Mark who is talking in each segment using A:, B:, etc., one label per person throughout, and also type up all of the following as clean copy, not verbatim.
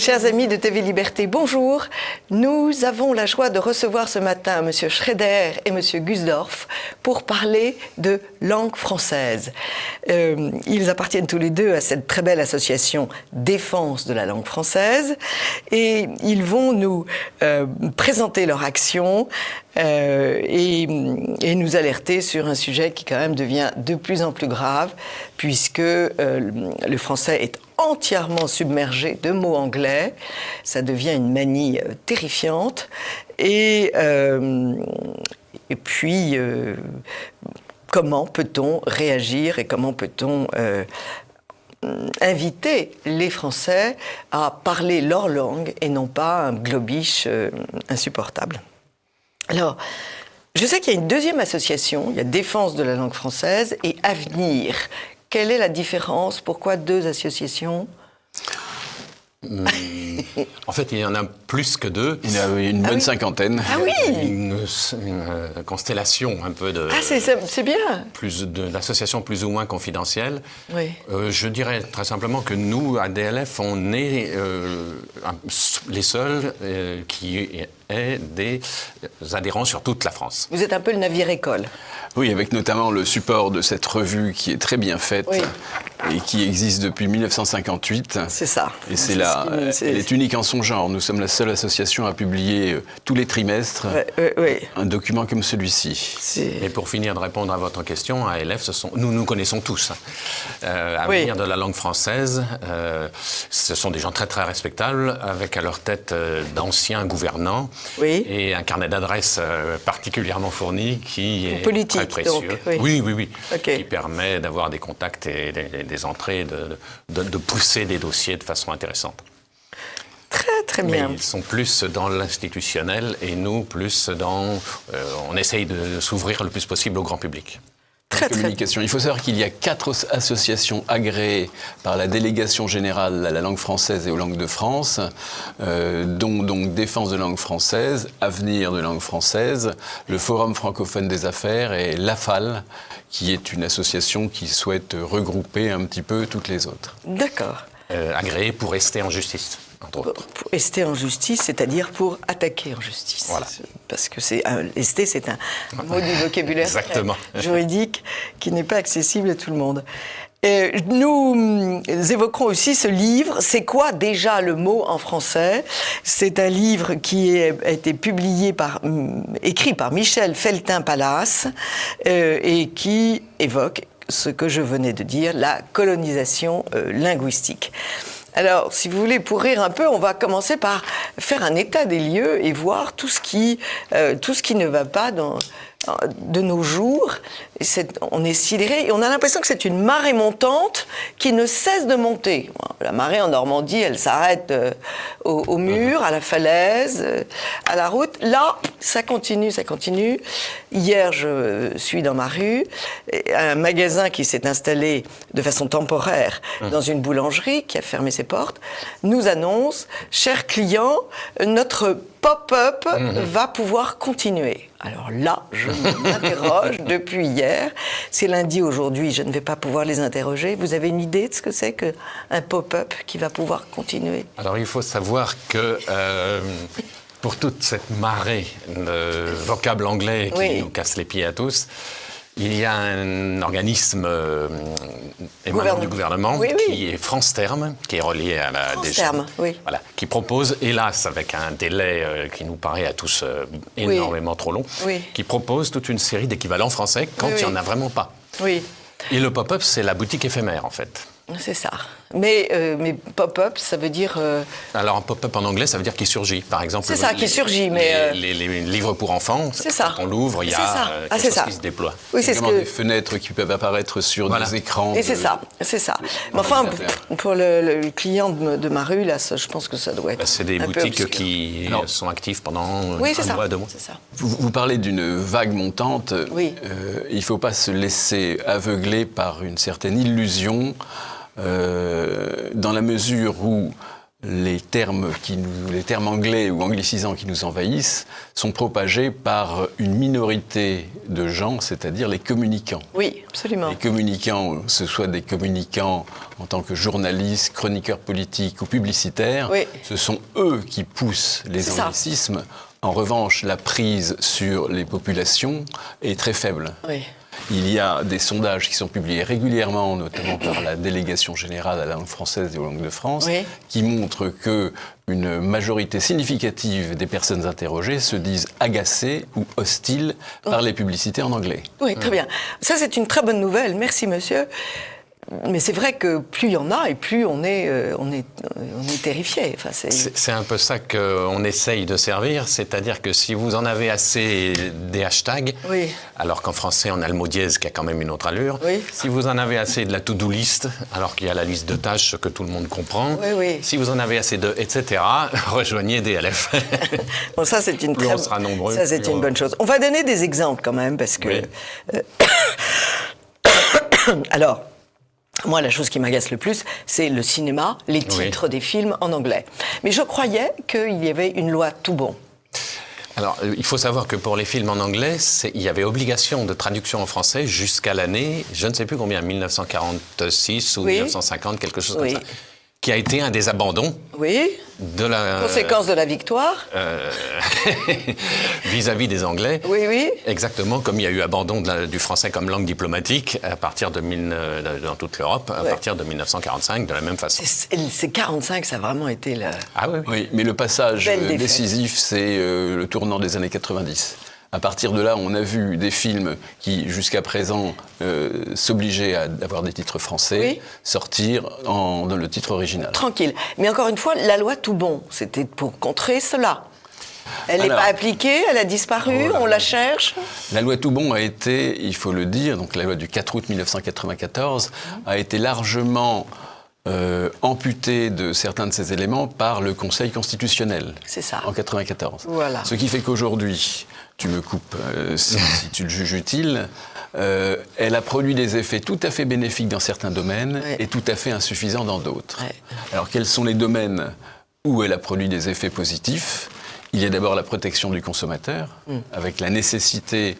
A: Chers amis de TV Liberté, bonjour. Nous avons la joie de recevoir ce matin M. Schrader et M. Gusdorf pour parler de langue française. Ils appartiennent tous les deux à cette très belle association Défense de la langue française et ils vont nous présenter leur action et nous alerter sur un sujet qui quand même devient de plus en plus grave puisque le français est entièrement submergé de mots anglais. Ça devient une manie terrifiante. Et puis, comment peut-on réagir et comment peut-on inviter les Français à parler leur langue et non pas un globish insupportable. Alors, je sais qu'il y a une deuxième association, il y a Défense de la langue française et Avenir. Quelle est la différence? Pourquoi deux associations?
B: En fait, il y en a plus que deux.
C: Il y en a une bonne cinquantaine.
A: Ah oui.
B: Une constellation un peu de...
A: Ah, c'est bien.
B: D'associations plus ou moins confidentielles.
A: Oui.
B: Je dirais très simplement que nous, à DLF, on est les seuls qui aient des adhérents sur toute la France.
A: Vous êtes un peu le navire-école.
C: Oui, avec notamment le support de cette revue qui est très bien faite et qui existe depuis 1958.
A: C'est ça.
C: Et elle est unique en son genre. Nous sommes la seule association à publier tous les trimestres un document comme celui-ci.
B: Et pour finir de répondre à votre question, à ALF, nous nous connaissons tous. Avenir de la langue française, ce sont des gens très très respectables, avec à leur tête d'anciens gouvernants et un carnet d'adresses particulièrement fourni qui est
A: politique,
B: très précieux.
A: Donc,
B: oui.
A: Okay.
B: Qui permet d'avoir des contacts et des entrées, de pousser des dossiers de façon intéressante.
A: Très bien.
B: Mais ils sont plus dans l'institutionnel et nous plus dans... on essaye de s'ouvrir le plus possible au grand public.
C: Communication. Il faut savoir qu'il y a 4 associations agréées par la délégation générale à la langue française et aux langues de France, dont donc Défense de la langue française, Avenir de la langue française, le Forum francophone des affaires et l'AFAL, qui est une association qui souhaite regrouper un petit peu toutes les autres.
A: D'accord.
B: Agréées pour rester en justice, entre autres.
A: Pour rester en justice, c'est-à-dire pour attaquer en justice.
B: Voilà.
A: Parce que c'est un mot du vocabulaire juridique qui n'est pas accessible à tout le monde. Nous évoquerons aussi ce livre. C'est quoi déjà le mot en français? C'est un livre qui a été écrit par Michel Feltin-Pallas et qui évoque ce que je venais de dire, la colonisation linguistique. Alors, si vous voulez, pour rire un peu, on va commencer par faire un état des lieux et voir tout ce qui ne va pas de nos jours. On est sidéré et on a l'impression que c'est une marée montante qui ne cesse de monter. La marée en Normandie, elle s'arrête au mur, à la falaise, à la route. Là, ça continue. Hier, je suis dans ma rue, un magasin qui s'est installé de façon temporaire dans une boulangerie qui a fermé ses portes, nous annonce, chers clients, notre pop-up va pouvoir continuer. Alors là, je m'interroge depuis hier. C'est lundi aujourd'hui, je ne vais pas pouvoir les interroger. Vous avez une idée de ce que c'est qu'un pop-up qui va pouvoir continuer?
B: Alors il faut savoir que pour toute cette marée de vocables anglais qui nous casse les pieds à tous, il y a un organisme émanant du gouvernement qui est France Terme, qui est relié à la DG, voilà, qui propose, hélas avec un délai qui nous paraît à tous énormément trop long, qui propose toute une série d'équivalents français quand il n'y en a vraiment pas. Et le pop-up, c'est la boutique éphémère en fait.
A: C'est ça. Mais pop-up, ça veut dire...
B: Alors, un pop-up en anglais, ça veut dire qu'il surgit. Par exemple,
A: c'est ça, qui surgit, mais...
B: Les livres pour enfants, quand on l'ouvre, il y a quelque chose qui se déploie.
C: Oui, c'est des fenêtres qui peuvent apparaître sur des écrans.
A: Et c'est ça. Mais enfin, pour le client de ma rue, là, je pense que ça doit être
B: c'est des boutiques qui sont actives pendant un mois, 2 mois.
A: C'est ça.
C: Vous parlez d'une vague montante. Il ne faut pas se laisser aveugler par une certaine illusion dans la mesure où les termes anglais ou anglicisants qui nous envahissent sont propagés par une minorité de gens, c'est-à-dire les communicants.
A: Oui, absolument.
C: Les communicants, que ce soit des communicants en tant que journalistes, chroniqueurs politiques ou publicitaires,
A: oui.
C: Ce sont eux qui poussent les anglicismes. En revanche, la prise sur les populations est très faible.
A: Oui.
C: Il y a des sondages qui sont publiés régulièrement, notamment par la Délégation générale à la langue française et aux langues de France,
A: oui.
C: qui montrent qu'une majorité significative des personnes interrogées se disent agacées ou hostiles par les publicités en anglais.
A: Oui, très bien. Ça, c'est une très bonne nouvelle. Merci, monsieur. Mais c'est vrai que plus il y en a et plus on est terrifié. Enfin,
B: c'est un peu ça qu'on essaye de servir, c'est-à-dire que si vous en avez assez des hashtags,
A: oui.
B: alors qu'en français on a le mot dièse qui a quand même une autre allure,
A: oui.
B: si vous en avez assez de la to-do list, alors qu'il y a la liste de tâches que tout le monde comprend,
A: oui, oui.
B: Si vous en avez assez de etc., rejoignez DLF.
A: Bon, ça c'est une
B: on sera nombreux.
A: Ça c'est une bonne chose. On va donner des exemples quand même parce que.
B: Oui.
A: Alors. Moi, la chose qui m'agace le plus, c'est le cinéma, les titres des films en anglais. Mais je croyais qu'il y avait une loi tout bon.
B: Alors, il faut savoir que pour les films en anglais, il y avait obligation de traduction en français jusqu'à l'année, je ne sais plus combien, 1946 ou 1950, quelque chose comme ça, qui a été un des abandons de la...
A: Conséquence de la victoire
B: vis-à-vis des Anglais.
A: Oui, oui.
B: Exactement comme il y a eu abandon du français comme langue diplomatique à partir dans toute l'Europe, à partir de 1945, de la même façon.
A: C'est 45, ça a vraiment été le...
B: Ah oui,
C: oui, mais le passage décisif, c'est le tournant des années 90. À partir de là, on a vu des films qui, jusqu'à présent, s'obligeaient à avoir des titres français, sortir dans le titre original.
A: Tranquille. Mais encore une fois, la loi tout bon, c'était pour contrer cela. Elle n'est pas appliquée, elle a disparu, on la cherche.
C: La loi tout bon a été, il faut le dire, donc la loi du 4 août 1994, a été largement... amputé de certains de ces éléments par le Conseil constitutionnel.
A: C'est ça.
C: En 1994.
A: Voilà.
C: Ce qui fait qu'aujourd'hui, tu me coupes si tu le juges utile, elle a produit des effets tout à fait bénéfiques dans certains domaines et tout à fait insuffisants dans d'autres. Alors quels sont les domaines où elle a produit des effets positifs ? Il y a d'abord la protection du consommateur, avec la nécessité...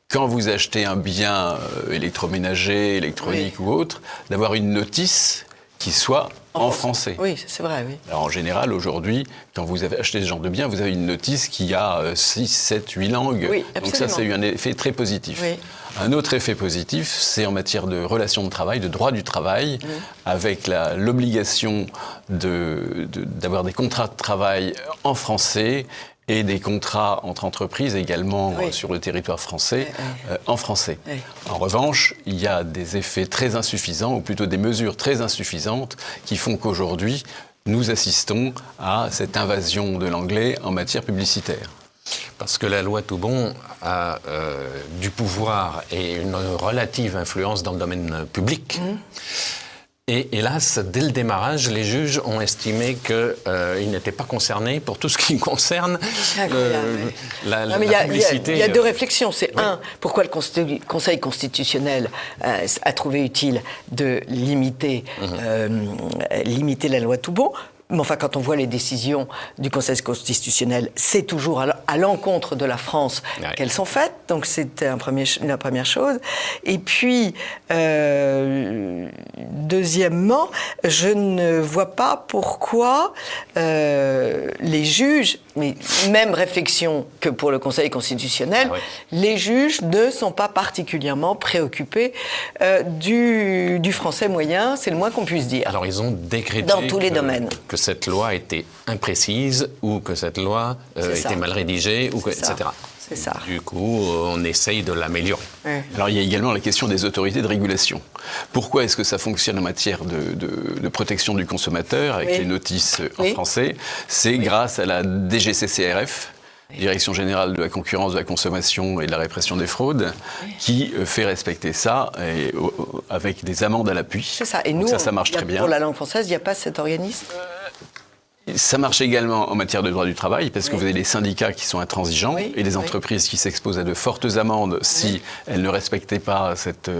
C: Quand vous achetez un bien électroménager, électronique ou autre, d'avoir une notice qui soit en français.
A: Oui, c'est vrai, oui.
C: Alors en général, aujourd'hui, quand vous avez acheté ce genre de bien, vous avez une notice qui a 6, 7, 8 langues.
A: Oui,
C: donc ça a eu un effet très positif.
A: Oui.
C: Un autre effet positif, c'est en matière de relations de travail, de droit du travail, avec l'obligation d'avoir des contrats de travail en français et des contrats entre entreprises également sur le territoire français, en français. En revanche, il y a des effets très insuffisants, ou plutôt des mesures très insuffisantes, qui font qu'aujourd'hui, nous assistons à cette invasion de l'anglais en matière publicitaire.
B: Parce que la loi tout bon a du pouvoir et une relative influence dans le domaine public. Et hélas, dès le démarrage, les juges ont estimé qu'ils n'étaient pas concernés pour tout ce qui concerne la publicité.
A: Il y a deux réflexions. C'est pourquoi le Conseil constitutionnel a trouvé utile de limiter la loi tout bon. Mais enfin, quand on voit les décisions du Conseil constitutionnel, c'est toujours à l'encontre de la France qu'elles sont faites. Donc, c'est la première chose. Et puis, deuxièmement, je ne vois pas pourquoi les juges, mais même réflexion que pour le Conseil constitutionnel, les juges ne sont pas particulièrement préoccupés du français moyen. C'est le moins qu'on puisse dire.
B: Alors, ils ont décrété
A: dans tous les domaines.
B: Que cette loi était imprécise ou que cette loi était mal rédigée, etc.
A: C'est ça.
B: Du coup, on essaye de l'améliorer.
C: Alors, il y a également la question des autorités de régulation. Pourquoi est-ce que ça fonctionne en matière de protection du consommateur, avec les notices en français ? C'est grâce à la DGCCRF, Direction générale de la concurrence, de la consommation et de la répression des fraudes, qui fait respecter ça avec des amendes à l'appui.
A: C'est ça. Et nous,
C: ça marche très bien.
A: Pour la langue française, il n'y a pas cet organisme ?
C: Ça marche également en matière de droit du travail, parce que vous avez les syndicats qui sont intransigeants et les entreprises qui s'exposent à de fortes amendes si elles ne respectaient pas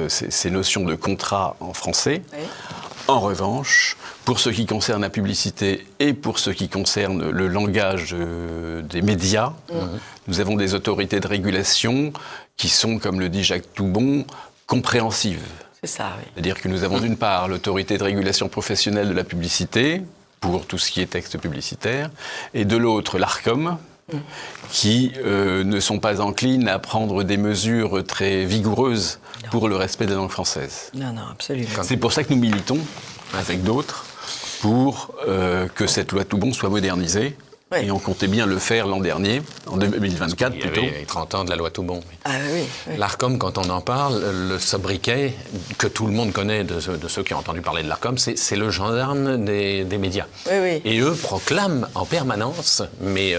C: ces notions de contrat en français. En revanche, pour ce qui concerne la publicité et pour ce qui concerne le langage des médias, nous avons des autorités de régulation qui sont, comme le dit Jacques Toubon, compréhensives.
A: C'est ça, oui.
C: C'est-à-dire que nous avons d'une part l'autorité de régulation professionnelle de la publicité, pour tout ce qui est texte publicitaire, et de l'autre l'ARCOM, qui ne sont pas enclines à prendre des mesures très vigoureuses pour le respect de la langue française.
A: Non, absolument.
C: C'est pour ça que nous militons, avec d'autres, pour que cette loi Toubon soit modernisée. Oui. Et on comptait bien le faire l'an dernier, en 2024 plutôt.
B: Il y avait 30 ans de la loi Toubon.
A: Ah oui.
B: L'ARCOM, quand on en parle, le sobriquet que tout le monde connaît de ceux qui ont entendu parler de l'ARCOM, c'est le gendarme des médias.
A: Oui.
B: Et eux proclament en permanence, mais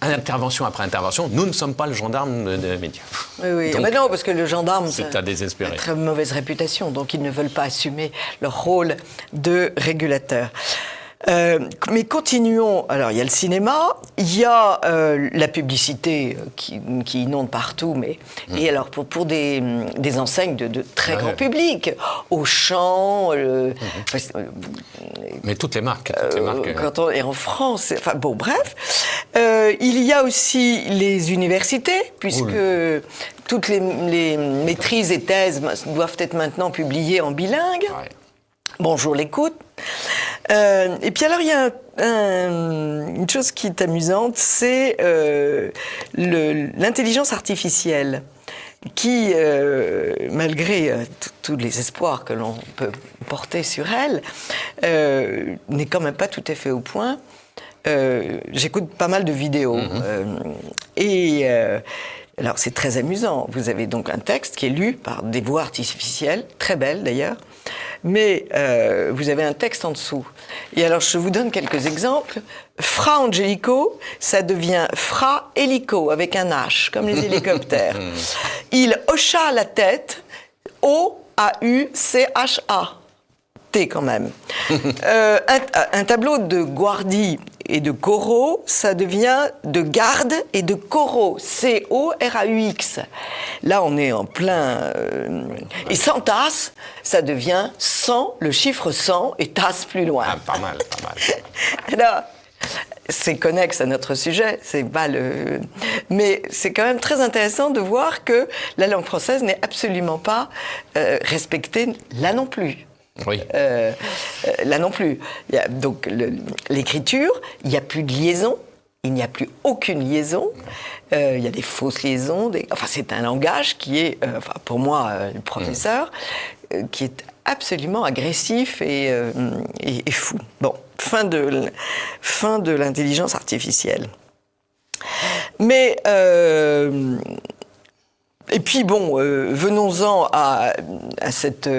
B: intervention après intervention, nous ne sommes pas le gendarme des médias.
A: Oui. Donc, non, parce que le gendarme,
B: c'est à désespérer.
A: A une très mauvaise réputation, donc ils ne veulent pas assumer leur rôle de régulateur. Mais continuons. Alors, il y a le cinéma, il y a la publicité qui inonde partout, mais et alors pour des enseignes de très grand public, Auchan,
B: mais toutes les marques.
A: Quand on est en France, enfin bon, bref. Il y a aussi les universités, puisque toutes les maîtrises et thèses doivent être maintenant publiées en bilingue. Ouais. Bonjour l'écoute. Et puis alors, il y a une chose qui est amusante, c'est l'intelligence artificielle qui, malgré tous les espoirs que l'on peut porter sur elle, n'est quand même pas tout à fait au point. J'écoute pas mal de vidéos. Alors, c'est très amusant. Vous avez donc un texte qui est lu par des voix artificielles, très belles d'ailleurs, mais vous avez un texte en dessous. Et alors, je vous donne quelques exemples. Fra Angelico, ça devient Fra Helico, avec un H, comme les hélicoptères. Il hocha la tête, O-A-U-C-H-A. T quand même. Un tableau de Guardi et de Corot, ça devient de Garde et de Corot, C-O-R-A-U-X. Là, on est en plein... Et sans tasse, ça devient 100, le chiffre 100, et tasse plus loin.
B: Ah, pas mal.
A: Alors, c'est connexe à notre sujet, c'est pas le... Mais c'est quand même très intéressant de voir que la langue française n'est absolument pas respectée là non plus.
B: Oui.
A: Là non plus. Il y a donc l'écriture, il n'y a plus de liaison, il n'y a plus aucune liaison. Il y a des fausses liaisons. Enfin, c'est un langage qui est, pour moi, le professeur, qui est absolument agressif et fou. Bon, fin de l'intelligence artificielle. Mais... Et puis bon, venons-en à cette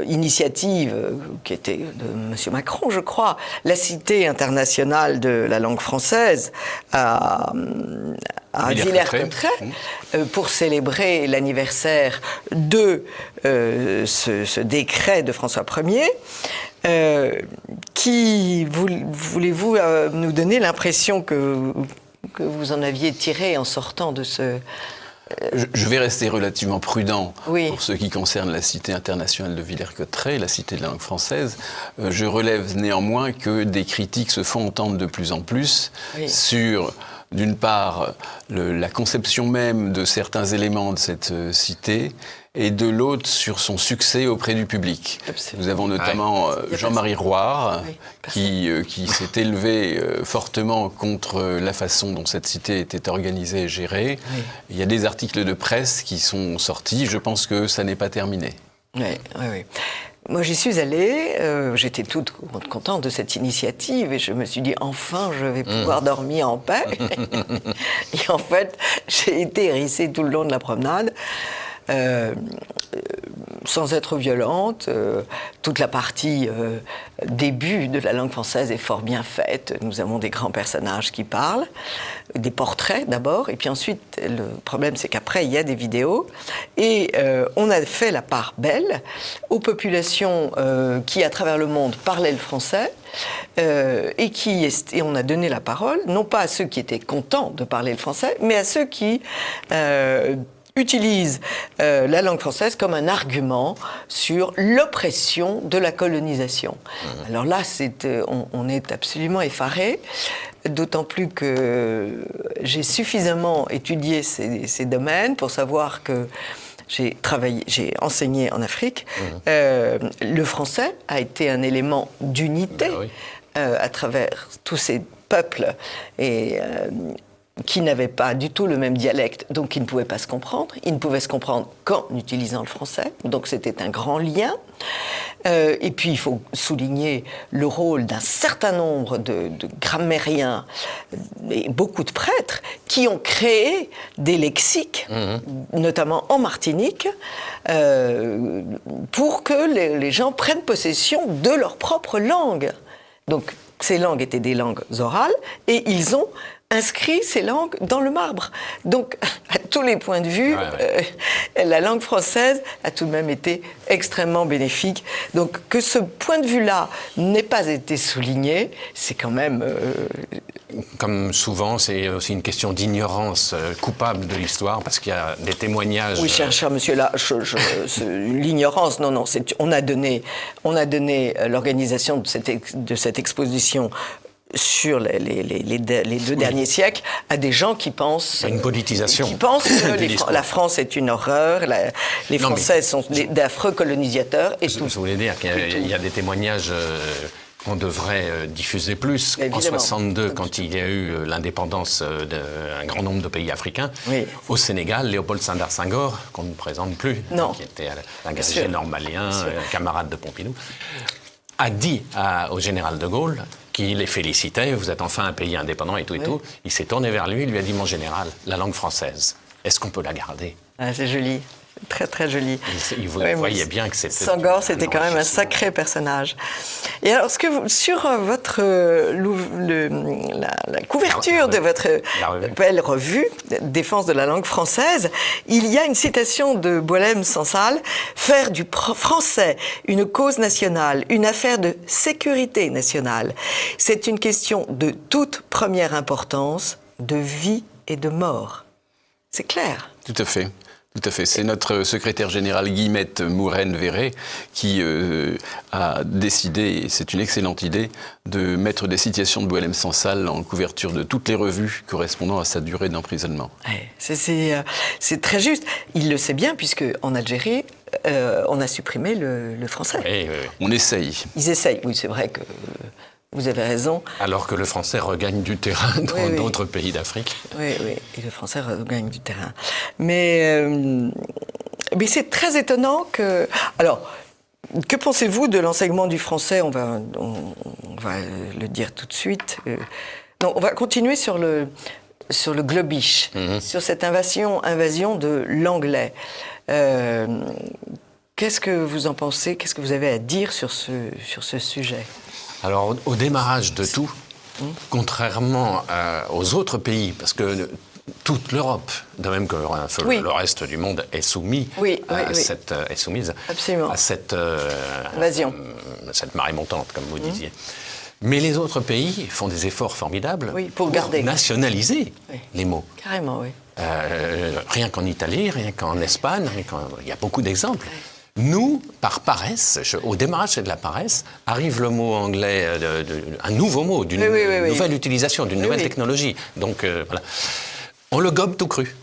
A: initiative qui était de M. Macron, je crois, la Cité internationale de la langue française à Villers-Cotterêts, pour célébrer l'anniversaire de ce décret de François Ier. Qui voulez-vous nous donner l'impression que vous en aviez tiré en sortant de ce...
C: Je vais rester relativement prudent pour ce qui concerne la Cité internationale de Villers-Cotterêts, la Cité de la langue française. Je relève néanmoins que des critiques se font entendre de plus en plus sur, d'une part, la conception même de certains éléments de cette cité, et de l'autre sur son succès auprès du public. Absolument. Nous avons notamment Jean-Marie Roire, qui s'est élevé fortement contre la façon dont cette cité était organisée et gérée. Oui. Il y a des articles de presse qui sont sortis, je pense que ça n'est pas terminé.
A: Oui. Moi, j'y suis allée, j'étais toute contente de cette initiative et je me suis dit, enfin, je vais pouvoir dormir en paix. Et en fait, j'ai été hérissée tout le long de la promenade. Sans être violente, toute la partie début de la langue française est fort bien faite. Nous avons des grands personnages qui parlent, des portraits d'abord, et puis ensuite, le problème c'est qu'après il y a des vidéos, et on a fait la part belle aux populations qui à travers le monde parlaient le français, et on a donné la parole, non pas à ceux qui étaient contents de parler le français, mais à ceux qui utilise la langue française comme un argument sur l'oppression de la colonisation. Alors là, on est absolument effaré, d'autant plus que j'ai suffisamment étudié ces domaines pour savoir que j'ai enseigné en Afrique. Le français a été un élément d'unité à travers tous ces peuples et qui n'avaient pas du tout le même dialecte, donc qui ne pouvaient pas se comprendre. Ils ne pouvaient se comprendre qu'en utilisant le français, donc c'était un grand lien. Et puis il faut souligner le rôle d'un certain nombre de grammairiens et beaucoup de prêtres qui ont créé des lexiques, notamment en Martinique, pour que les gens prennent possession de leur propre langue. Donc ces langues étaient des langues orales et ils ont inscrit ces langues dans le marbre. Donc, à tous les points de vue, la langue française a tout de même été extrêmement bénéfique. Donc, que ce point de vue-là n'ait pas été souligné, c'est quand même...
B: Comme souvent, c'est aussi une question d'ignorance coupable de l'histoire, parce qu'il y a des témoignages...
A: Oui, cher monsieur, là, l'ignorance, non, on a donné l'organisation de cette exposition sur les deux derniers siècles à des gens qui pensent...
B: Une politisation.
A: Qui pensent que la France est une horreur, les Français sont d'affreux colonisateurs. Et
B: je voulais dire qu'il y a des témoignages qu'on devrait diffuser plus.
A: Évidemment.
B: En 1962, quand il y a eu l'indépendance d'un grand nombre de pays africains, au Sénégal, Léopold Sédar Senghor, qu'on ne présente plus, qui était un normalien, camarade de Pompidou, a dit au général de Gaulle qu'il les félicitait, vous êtes enfin un pays indépendant et tout et tout. Il s'est tourné vers lui, il lui a dit, mon général, la langue française, est-ce qu'on peut la garder ?
A: C'est joli. Très, très joli.
B: Il voyait bien que c'était...
A: Senghor, c'était quand même un sacré personnage. Et alors, sur votre... la couverture de votre belle revue, Défense de la langue française, il y a une citation de Boualem-Sansal, « Faire du français une cause nationale, une affaire de sécurité nationale, c'est une question de toute première importance, de vie et de mort. » C'est clair.
C: Tout à fait. Tout à fait. C'est notre secrétaire général Guillemette Mouraine-Verret qui a décidé, et c'est une excellente idée, de mettre des citations de Boualem-Sansal en couverture de toutes les revues correspondant à sa durée d'emprisonnement.
A: C'est très juste. Il le sait bien, puisque en Algérie, on a supprimé le français.
B: Oui.
C: On essaye.
A: Ils essayent. Oui, c'est vrai que... Vous avez raison.
B: Alors que le français regagne du terrain dans d'autres pays d'Afrique.
A: Oui, et le français regagne du terrain. Mais c'est très étonnant que... Alors, que pensez-vous de l'enseignement du français ? On va le dire tout de suite. On va continuer sur le globish, sur cette invasion de l'anglais. Qu'est-ce que vous en pensez ? Qu'est-ce que vous avez à dire sur ce sujet ?
B: Alors, au démarrage de tout, contrairement aux autres pays, parce que toute l'Europe, de même que le reste du monde, est soumise
A: Absolument.
B: à cette
A: invasion,
B: cette marée montante, comme vous disiez. Mais les autres pays font des efforts formidables
A: pour nationaliser
B: les mots.
A: Carrément, oui.
B: Rien qu'en Italie, rien qu'en Espagne, il y a beaucoup d'exemples. Nous, par paresse, au démarrage c'est de la paresse, arrive le mot anglais, un nouveau mot, d'une nouvelle utilisation, d'une nouvelle technologie. Donc voilà, on le gobe tout cru,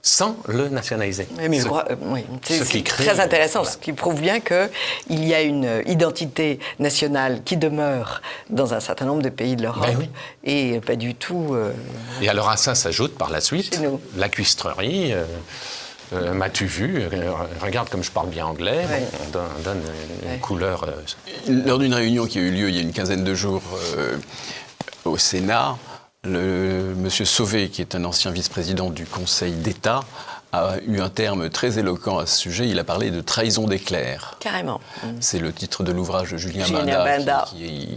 B: sans le nationaliser.
A: C'est très intéressant, ce qui prouve bien qu'il y a une identité nationale qui demeure dans un certain nombre de pays de l'Europe, et pas du tout...
B: Et alors à ça s'ajoute par la suite la cuistrerie... m'as-tu vu ? Regarde comme je parle bien anglais, on donne une couleur...
C: Lors d'une réunion qui a eu lieu il y a une quinzaine de jours au Sénat, monsieur Sauvé, qui est un ancien vice-président du Conseil d'État, a eu un terme très éloquent à ce sujet. Il a parlé de trahison d'éclair.
A: Carrément.
C: C'est le titre de l'ouvrage de Julien
A: Benda,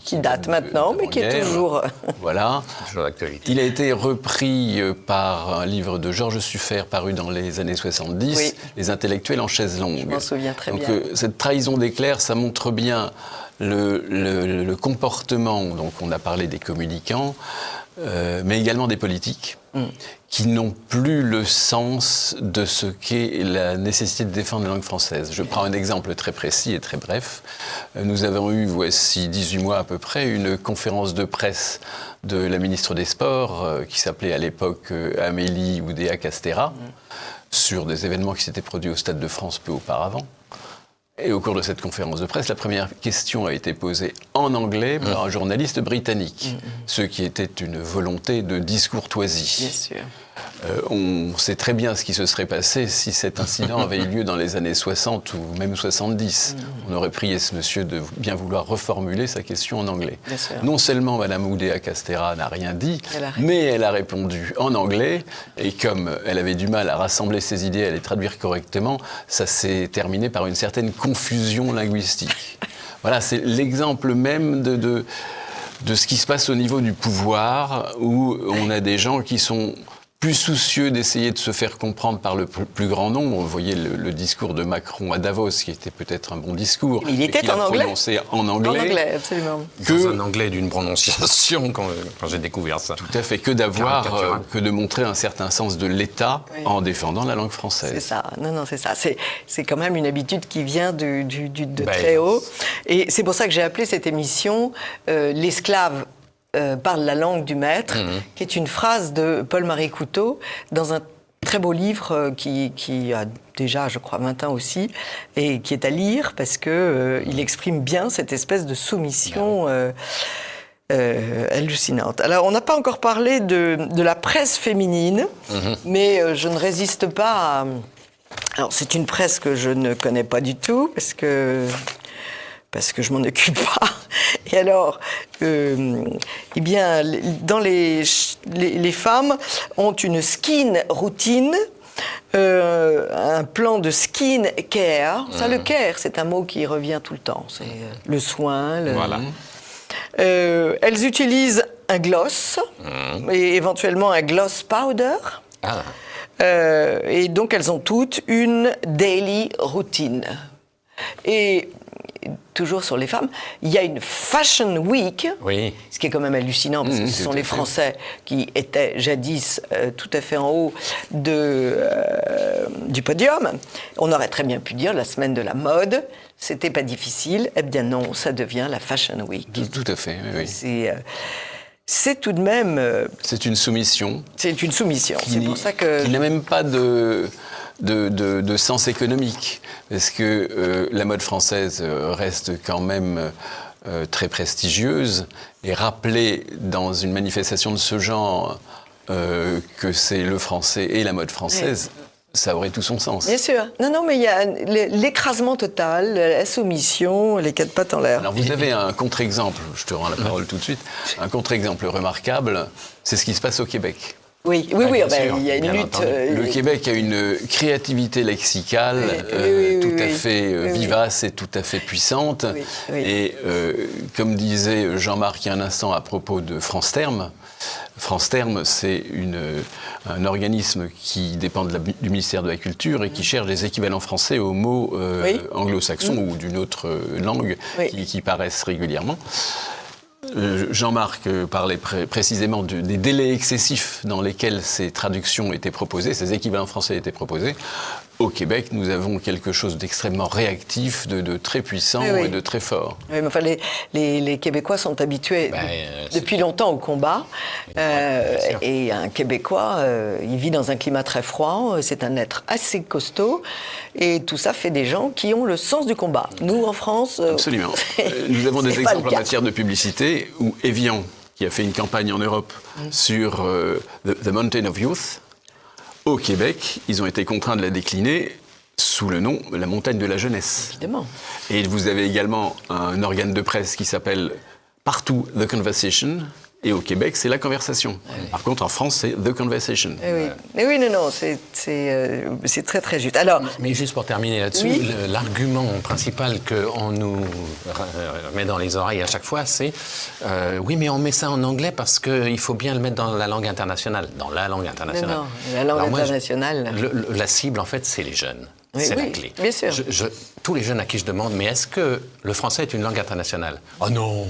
A: qui date maintenant, mais qui est toujours...
C: Voilà. Toujours d'actualité. Il a été repris par un livre de Georges Suffert paru dans les années 70, Les intellectuels en chaise longue.
A: Je m'en souviens très bien.
C: Donc cette trahison d'éclair, ça montre bien le comportement, donc on a parlé des communicants, mais également des politiques, qui n'ont plus le sens de ce qu'est la nécessité de défendre la langue française. Je prends un exemple très précis et très bref. Nous avons eu, voici 18 mois à peu près, une conférence de presse de la ministre des Sports, qui s'appelait à l'époque Amélie Oudéa-Castéra, sur des événements qui s'étaient produits au Stade de France peu auparavant. Et au cours de cette conférence de presse, la première question a été posée en anglais par un journaliste britannique, ce qui était une volonté de discourtoisie.
A: Bien sûr.
C: On sait très bien ce qui se serait passé si cet incident avait eu lieu dans les années 60 ou même 70. On aurait prié ce monsieur de bien vouloir reformuler sa question en anglais. Non seulement Mme Oudéa-Castéra n'a rien dit, mais elle a répondu en anglais, et comme elle avait du mal à rassembler ses idées, à les traduire correctement, ça s'est terminé par une certaine confusion linguistique. Voilà, c'est l'exemple même de ce qui se passe au niveau du pouvoir, où on a des gens qui sont plus soucieux d'essayer de se faire comprendre par le plus grand nombre. Vous voyez le discours de Macron à Davos, qui était peut-être un bon discours.
A: Il était en anglais.
C: Prononcé en anglais.
A: En anglais, absolument.
B: Dans un anglais d'une prononciation, quand j'ai découvert ça.
C: Tout à fait, que de montrer un certain sens de l'État en défendant la langue française.
A: C'est ça, non, c'est ça. C'est quand même une habitude qui vient de très haut. Et c'est pour ça que j'ai appelé cette émission « L'esclave ». Parle la langue du maître, qui est une phrase de Paul-Marie Couteau dans un très beau livre qui a déjà, je crois, 20 ans aussi, et qui est à lire parce qu'il exprime bien cette espèce de soumission hallucinante. Alors, on n'a pas encore parlé de la presse féminine, mais je ne résiste pas à... Alors, c'est une presse que je ne connais pas du tout, parce que je m'en occupe pas. Et alors, eh bien, dans les femmes ont une skin routine, un plan de skin care. Ça, le care, c'est un mot qui revient tout le temps. C'est le soin.
B: Voilà.
A: Elles utilisent un gloss, et éventuellement un gloss powder. Et donc, elles ont toutes une daily routine. Et toujours sur les femmes, il y a une Fashion Week, ce qui est quand même hallucinant, parce que ce sont les Français qui étaient jadis tout à fait en haut du podium. On aurait très bien pu dire la semaine de la mode, c'était pas difficile. Eh bien non, ça devient la Fashion Week.
C: Tout à fait, oui.
A: C'est tout de même...
C: c'est une soumission.
A: C'est une soumission, c'est pour ça que...
C: Il n'a même pas de sens économique, parce que la mode française reste quand même très prestigieuse, et rappeler dans une manifestation de ce genre que c'est le français et la mode française, ça aurait tout son sens.
A: Bien sûr. Non, mais il y a l'écrasement total, la soumission, les quatre pattes en l'air.
C: Alors vous avez un contre-exemple, je te rends la parole tout de suite, un contre-exemple remarquable, c'est ce qui se passe au Québec.
A: Oui, il y a une lutte.
C: Le Québec a une créativité lexicale tout à fait vivace et tout à fait puissante. Et comme disait Jean-Marc il y a un instant à propos de France Terme, c'est un organisme qui dépend du ministère de la Culture et qui cherche des équivalents français aux mots anglo-saxons ou d'une autre langue qui paraissent régulièrement. Jean-Marc parlait précisément des délais excessifs dans lesquels ces traductions étaient proposées, ces équivalents français étaient proposés. Au Québec, nous avons quelque chose d'extrêmement réactif, de très puissant et de très fort.
A: Oui, mais enfin, les Québécois sont habitués depuis longtemps au combat. Et un Québécois, il vit dans un climat très froid, c'est un être assez costaud. Et tout ça fait des gens qui ont le sens du combat. Nous, en France...
C: Absolument. Nous avons des exemples en matière de publicité où Evian, qui a fait une campagne en Europe sur The Mountain of Youth, au Québec, ils ont été contraints de la décliner sous le nom La Montagne de la Jeunesse.
A: Évidemment.
C: Et vous avez également un organe de presse qui s'appelle partout The Conversation. Et au Québec, c'est La Conversation. Par contre, en France, c'est The Conversation.
A: C'est très, très juste. Alors,
B: mais juste pour terminer là-dessus, l'argument principal qu'on nous met dans les oreilles à chaque fois, c'est oui, mais on met ça en anglais parce qu'il faut bien le mettre dans la langue internationale. Dans la langue internationale.
A: Non, la langue internationale.
B: La cible, en fait, c'est les jeunes. C'est la clé.
A: Bien sûr.
B: Tous les jeunes à qui je demande, mais est-ce que le français est une langue internationale ? Oh non!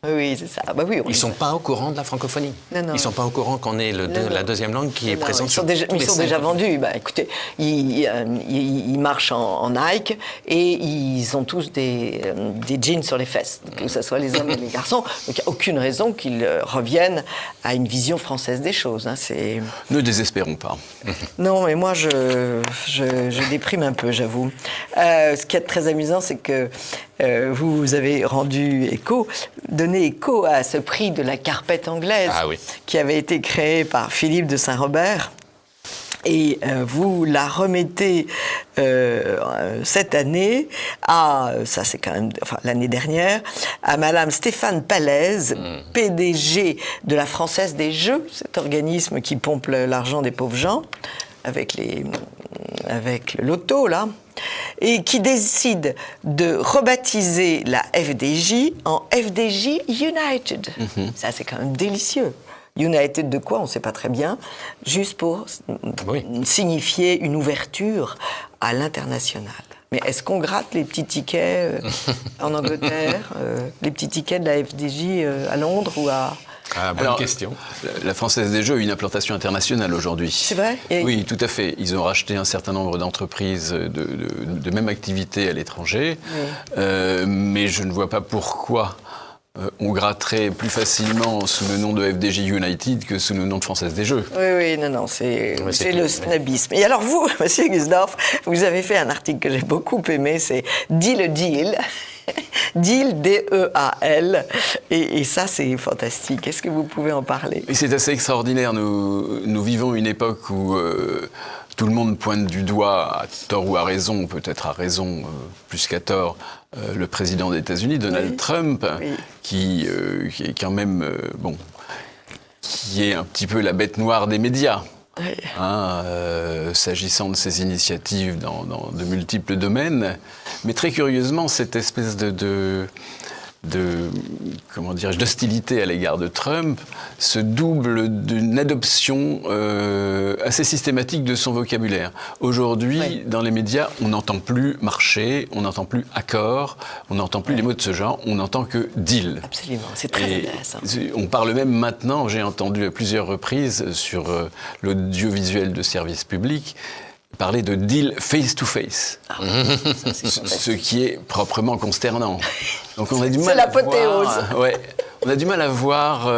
A: Oui, c'est ça. Bah oui,
B: ils ne sont pas au courant de la francophonie.
A: Non.
B: Ils ne sont pas au courant qu'on est la deuxième langue qui est présente sur
A: Ils sont déjà vendus. Bah, écoutez, ils marchent en Nike et ils ont tous des jeans sur les fesses, que ce soit les hommes et les garçons. Donc il n'y a aucune raison qu'ils reviennent à une vision française des choses. Hein.
C: Ne désespérons pas.
A: Non, mais moi, je déprime un peu, j'avoue. Ce qui est très amusant, c'est que vous avez donné écho à ce prix de la carpette anglaise qui avait été créé par Philippe de Saint-Robert. Et vous la remettez cette année l'année dernière, à Madame Stéphane Palaise, PDG de la Française des Jeux, cet organisme qui pompe l'argent des pauvres gens, avec le loto, là, et qui décide de rebaptiser la FDJ en FDJ United. Ça, c'est quand même délicieux. United de quoi, on ne sait pas très bien, juste pour signifier une ouverture à l'international. Mais est-ce qu'on gratte les petits tickets en Angleterre, les petits tickets de la FDJ à Londres ou à...
B: Bonne question.
C: La Française des Jeux a une implantation internationale aujourd'hui.
A: C'est vrai ?
C: Oui, tout à fait. Ils ont racheté un certain nombre d'entreprises de même activité à l'étranger, mais je ne vois pas pourquoi on gratterait plus facilement sous le nom de FDJ United que sous le nom de Française des Jeux.
A: Oui, non, c'est le snobisme. Et alors vous, Monsieur Gusdorf, vous avez fait un article que j'ai beaucoup aimé, c'est « Deal Deal ». Deal, D-E-A-L, et ça c'est fantastique. Est-ce que vous pouvez en parler ?
C: Et c'est assez extraordinaire. Nous vivons une époque où tout le monde pointe du doigt, à tort ou à raison, peut-être à raison plus qu'à tort, le président des États-Unis, Donald Trump, qui est quand même, qui est un petit peu la bête noire des médias. S'agissant de ses initiatives dans de multiples domaines. Mais très curieusement, cette espèce d'hostilité à l'égard de Trump se double d'une adoption assez systématique de son vocabulaire. Aujourd'hui, dans les médias, on n'entend plus marché, on n'entend plus accord, on n'entend plus les mots de ce genre, on n'entend que deal.
A: Absolument, c'est très intéressant.
C: On parle même maintenant, j'ai entendu à plusieurs reprises sur l'audiovisuel de service public, parler de deal face-to-face, ce qui est proprement consternant. Donc on a du mal
A: l'apothéose.
C: On a du mal à voir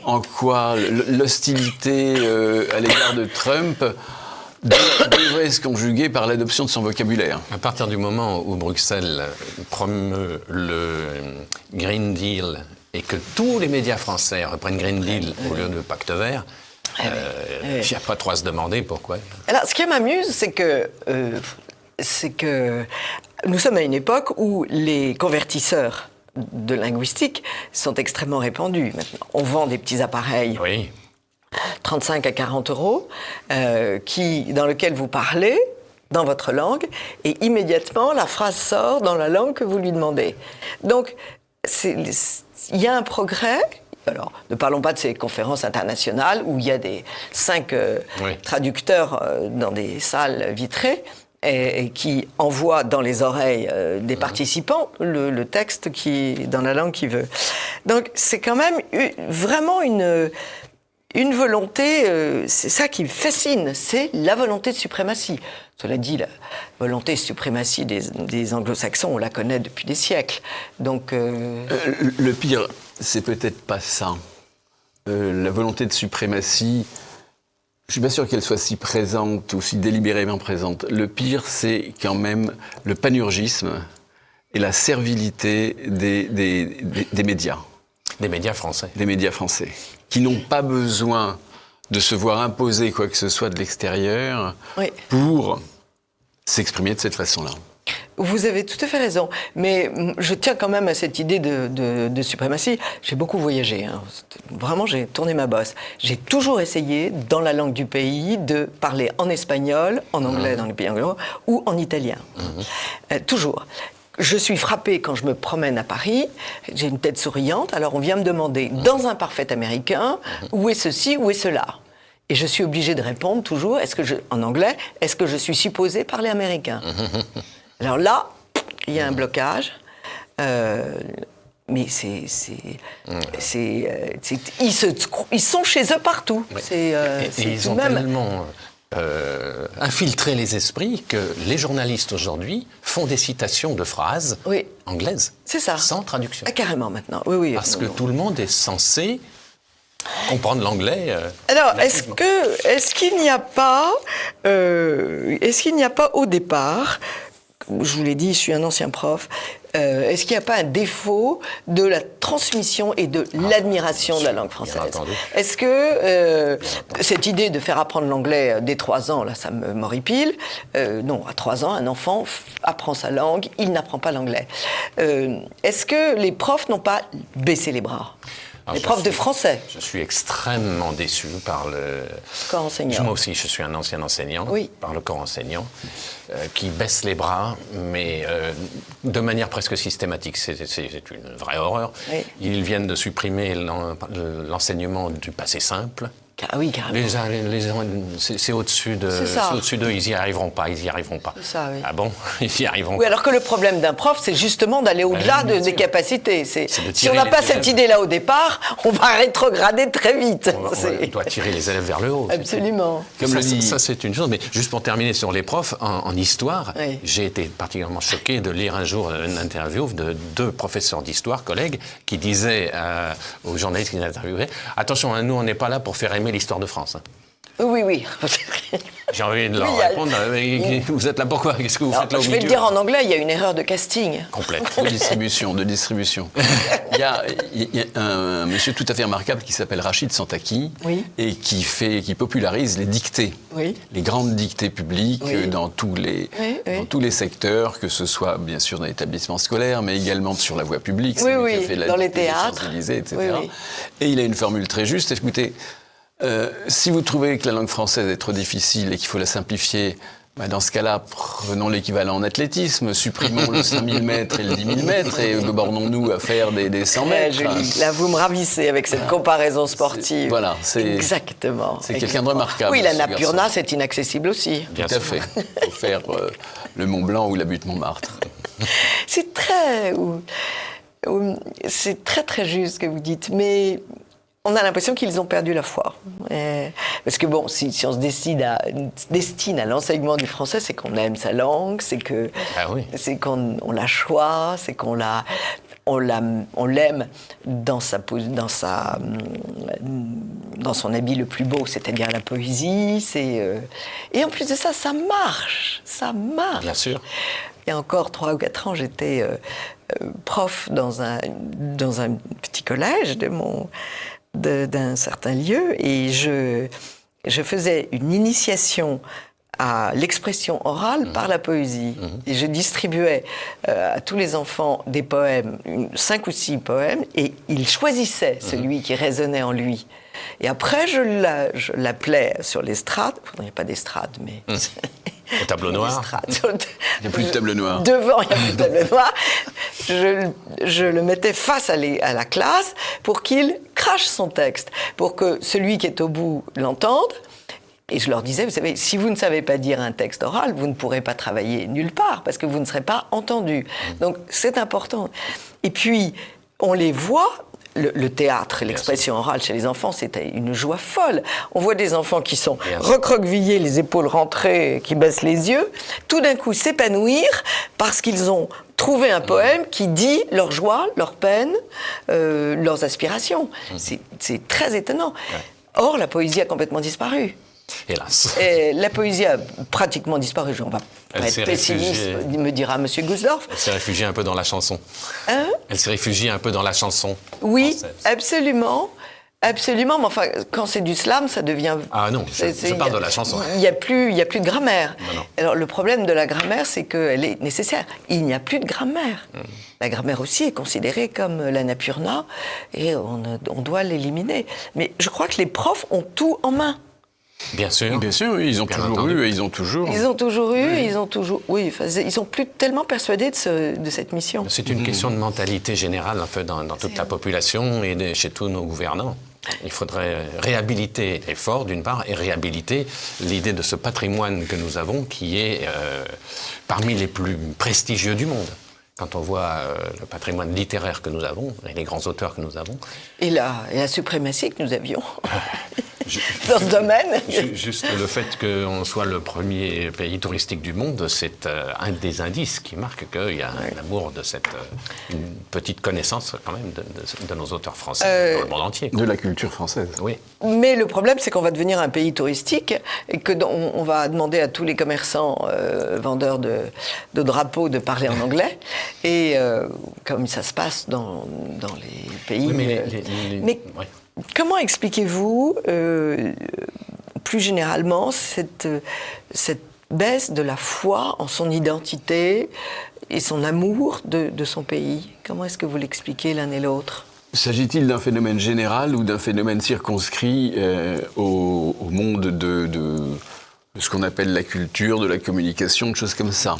C: en quoi l'hostilité à l'égard de Trump devrait se conjuguer par l'adoption de son vocabulaire.
B: À partir du moment où Bruxelles promeut le Green Deal et que tous les médias français reprennent Green Deal au lieu de Pacte Vert, il n'y a pas trop à se demander pourquoi.
A: Alors, ce qui m'amuse, c'est que nous sommes à une époque où les convertisseurs de linguistique sont extrêmement répandus. Maintenant, on vend des petits appareils, 35 à 40 euros, dans lesquels vous parlez dans votre langue, et immédiatement, la phrase sort dans la langue que vous lui demandez. Donc, il y a un progrès. Alors, ne parlons pas de ces conférences internationales où il y a 5 traducteurs dans des salles vitrées et qui envoient dans les oreilles des participants le texte dans la langue qu'ils veulent. Donc, c'est quand même vraiment une volonté, c'est ça qui me fascine, c'est la volonté de suprématie. Cela dit, la volonté de suprématie des anglo-saxons, on la connaît depuis des siècles. Donc,
C: le pire, c'est peut-être pas ça. La volonté de suprématie, je suis pas sûr qu'elle soit si présente ou si délibérément présente. Le pire, c'est quand même le panurgisme et la servilité des médias.
B: Des médias français.
C: Des médias français, qui n'ont pas besoin de se voir imposer quoi que ce soit de l'extérieur pour s'exprimer de cette façon-là.
A: Vous avez tout à fait raison, mais je tiens quand même à cette idée de suprématie. J'ai beaucoup voyagé, hein. Vraiment j'ai tourné ma bosse. J'ai toujours essayé, dans la langue du pays, de parler en espagnol, en anglais dans les pays anglophones, ou en italien. Toujours. Je suis frappée quand je me promène à Paris, j'ai une tête souriante, alors on vient me demander, dans un parfait américain, où est ceci, où est cela ? Et je suis obligée de répondre toujours, en anglais, est-ce que je suis supposée parler américain ? Alors là, il y a un blocage. mais ils sont chez eux partout.
B: Oui. Et ils ont tellement infiltré les esprits que les journalistes aujourd'hui font des citations de phrases anglaises.
A: C'est ça.
B: Sans traduction.
A: Ah, carrément maintenant, oui.
B: Parce que tout le monde est censé comprendre l'anglais.
A: Alors, est-ce qu'il n'y a pas au départ, je vous l'ai dit, je suis un ancien prof, est-ce qu'il n'y a pas un défaut de la transmission et de l'admiration de la langue française? Est-ce que cette idée de faire apprendre l'anglais dès 3 ans, là, ça m'horripile. Non, à 3 ans, un enfant apprend sa langue, il n'apprend pas l'anglais. Est-ce que les profs n'ont pas baissé les bras? Les profs de français.
B: Je suis extrêmement déçu par le
A: corps enseignant.
B: Moi aussi, je suis un ancien enseignant, par le corps enseignant, qui baisse les bras, mais de manière presque systématique. C'est une vraie horreur. Oui. Ils viennent de supprimer l'enseignement du passé simple.
A: Ah oui, carrément.
B: C'est au-dessus d'eux, ils n'y arriveront pas. C'est ça, oui. Ah bon? Ils n'y arriveront pas.
A: Oui, alors que le problème d'un prof, c'est justement d'aller au-delà des capacités. Si on n'a pas cette idée-là au départ, on va rétrograder très vite.
B: On doit tirer les élèves vers le haut.
A: Absolument.
B: Ça, c'est une chose. Mais juste pour terminer sur les profs, en histoire, j'ai été particulièrement choqué de lire un jour une interview de 2 professeurs d'histoire, collègues, qui disaient aux journalistes qui les interviewaient, attention, nous, on n'est pas là pour faire aimer l'histoire de France.
A: Oui.
B: J'ai envie de leur répondre, vous êtes là pourquoi? Qu'est-ce que vous faites là au milieu?
A: Je vais le dire en anglais, il y a une erreur de casting.
B: Complète.
C: De distribution. Il y a un monsieur tout à fait remarquable qui s'appelle Rachid Santaki et qui popularise les dictées, les grandes dictées publiques dans tous les secteurs, que ce soit bien sûr dans l'établissement scolaire, mais également sur la voie publique,
A: dans les théâtres,
C: etc. Et il a une formule très juste, écoutez, si vous trouvez que la langue française est trop difficile et qu'il faut la simplifier, dans ce cas-là, prenons l'équivalent en athlétisme, supprimons le 5000 mètres et le 10 000 mètres et bornons-nous à faire des 100 mètres.
A: Là, vous me ravissez avec cette comparaison sportive.
C: Voilà,
A: exactement.
C: C'est quelqu'un de remarquable.
A: Oui, l'Annapurna, c'est inaccessible aussi.
C: Tout à fait. Il faut faire le Mont Blanc ou la butte Montmartre.
A: C'est très juste ce que vous dites, mais on a l'impression qu'ils ont perdu la foi. Parce que bon, si on se destine à l'enseignement du français, c'est qu'on aime sa langue, c'est qu'on la choisit, c'est qu'on l'aime dans son habit le plus beau, c'est-à-dire la poésie. Et en plus de ça, ça marche.
B: Bien sûr.
A: Il y a encore 3 ou 4 ans, j'étais prof dans un petit collège d'un certain lieu, et je faisais une initiation à l'expression orale par la poésie. Et je distribuais à tous les enfants des poèmes, 5 ou 6 poèmes, et ils choisissaient celui qui résonnait en lui. Et après, je l'appelais sur l'estrade. Il n'y a pas d'estrade, mais...
B: Au tableau noir.
C: Il n'y a plus de tableau noir.
A: Devant, il n'y a plus de tableau noir. Je le mettais face à la classe pour qu'il crache son texte, pour que celui qui est au bout l'entende. Et je leur disais, vous savez, si vous ne savez pas dire un texte oral, vous ne pourrez pas travailler nulle part, parce que vous ne serez pas entendu. Donc, c'est important. Et puis, on les voit... Le théâtre, l'expression orale chez les enfants, c'était une joie folle. On voit des enfants qui sont recroquevillés, les épaules rentrées, qui baissent les yeux, tout d'un coup s'épanouir parce qu'ils ont trouvé un poème qui dit leur joie, leur peine, leurs aspirations. C'est très étonnant. Or, la poésie a complètement disparu.
B: Hélas.
A: Et la poésie a pratiquement disparu. On va pas être pessimiste, me dira M. Gusdorf.
B: Elle s'est réfugiée un peu dans la chanson. Elle s'est réfugiée un peu dans la chanson.
A: Oui,
B: française.
A: Absolument. Absolument, mais enfin, quand c'est du slam, ça devient...
B: Ah non, je parle de la chanson.
A: Il n'y a plus de grammaire.
B: Non.
A: Alors, le problème de la grammaire, c'est qu'elle est nécessaire. Il n'y a plus de grammaire. La grammaire aussi est considérée comme l'Annapurna, et on doit l'éliminer. Mais je crois que les profs ont tout en main.
B: Bien sûr,
C: oui, ils ont toujours eu et ils ont toujours...
A: Oui, enfin, ils sont plus tellement persuadés de cette mission.
B: C'est une question de mentalité générale, en fait, dans toute la population et chez tous nos gouvernants. Il faudrait réhabiliter l'effort, d'une part, et réhabiliter l'idée de ce patrimoine que nous avons, qui est parmi les plus prestigieux du monde. Quand on voit le patrimoine littéraire que nous avons, et les grands auteurs que nous avons...
A: Et la suprématie que nous avions dans ce domaine.
B: Juste le fait qu'on soit le premier pays touristique du monde, c'est un des indices qui marque qu'il y a un amour de une petite connaissance quand même de nos auteurs français dans le monde entier.
C: De la culture française.
B: Oui.
A: Mais le problème, c'est qu'on va devenir un pays touristique et qu'on va demander à tous les commerçants vendeurs de drapeaux de parler en anglais. Et comme ça se passe dans les pays...
B: Oui, mais
A: comment expliquez-vous, plus généralement, cette baisse de la foi en son identité et son amour de son pays? Comment est-ce que vous l'expliquez l'un et l'autre?
C: S'agit-il d'un phénomène général ou d'un phénomène circonscrit au monde de ce qu'on appelle la culture, de la communication, de choses comme ça?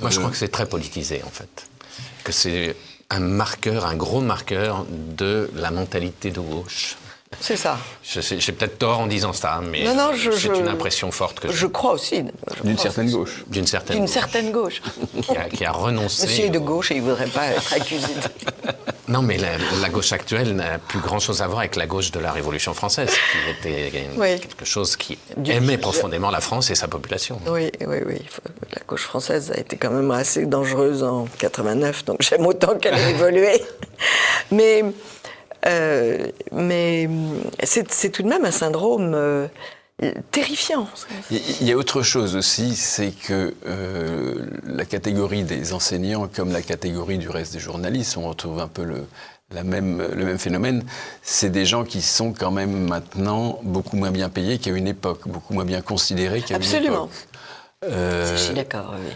B: Moi, je crois que c'est très politisé, en fait. Que c'est un gros marqueur de la mentalité de gauche.
A: C'est ça.
B: J'ai peut-être tort en disant ça, mais c'est une impression forte que
A: je crois aussi.
C: D'une certaine gauche.
B: D'une certaine
A: gauche.
B: Qui a renoncé...
A: Monsieur est de gauche et il ne voudrait pas être accusé de...
B: Non, mais la gauche actuelle n'a plus grand-chose à voir avec la gauche de la Révolution française, qui était quelque chose qui aimait profondément la France et sa population.
A: Oui. La gauche française a été quand même assez dangereuse en 89, donc j'aime autant qu'elle ait évolué. Mais c'est tout de même un syndrome terrifiant.
C: Il y a autre chose aussi, c'est que la catégorie des enseignants, comme la catégorie du reste des journalistes, on retrouve un peu le même phénomène. C'est des gens qui sont quand même maintenant beaucoup moins bien payés qu'à une époque, beaucoup moins bien considérés qu'à une époque.
A: Absolument. Je suis d'accord, oui.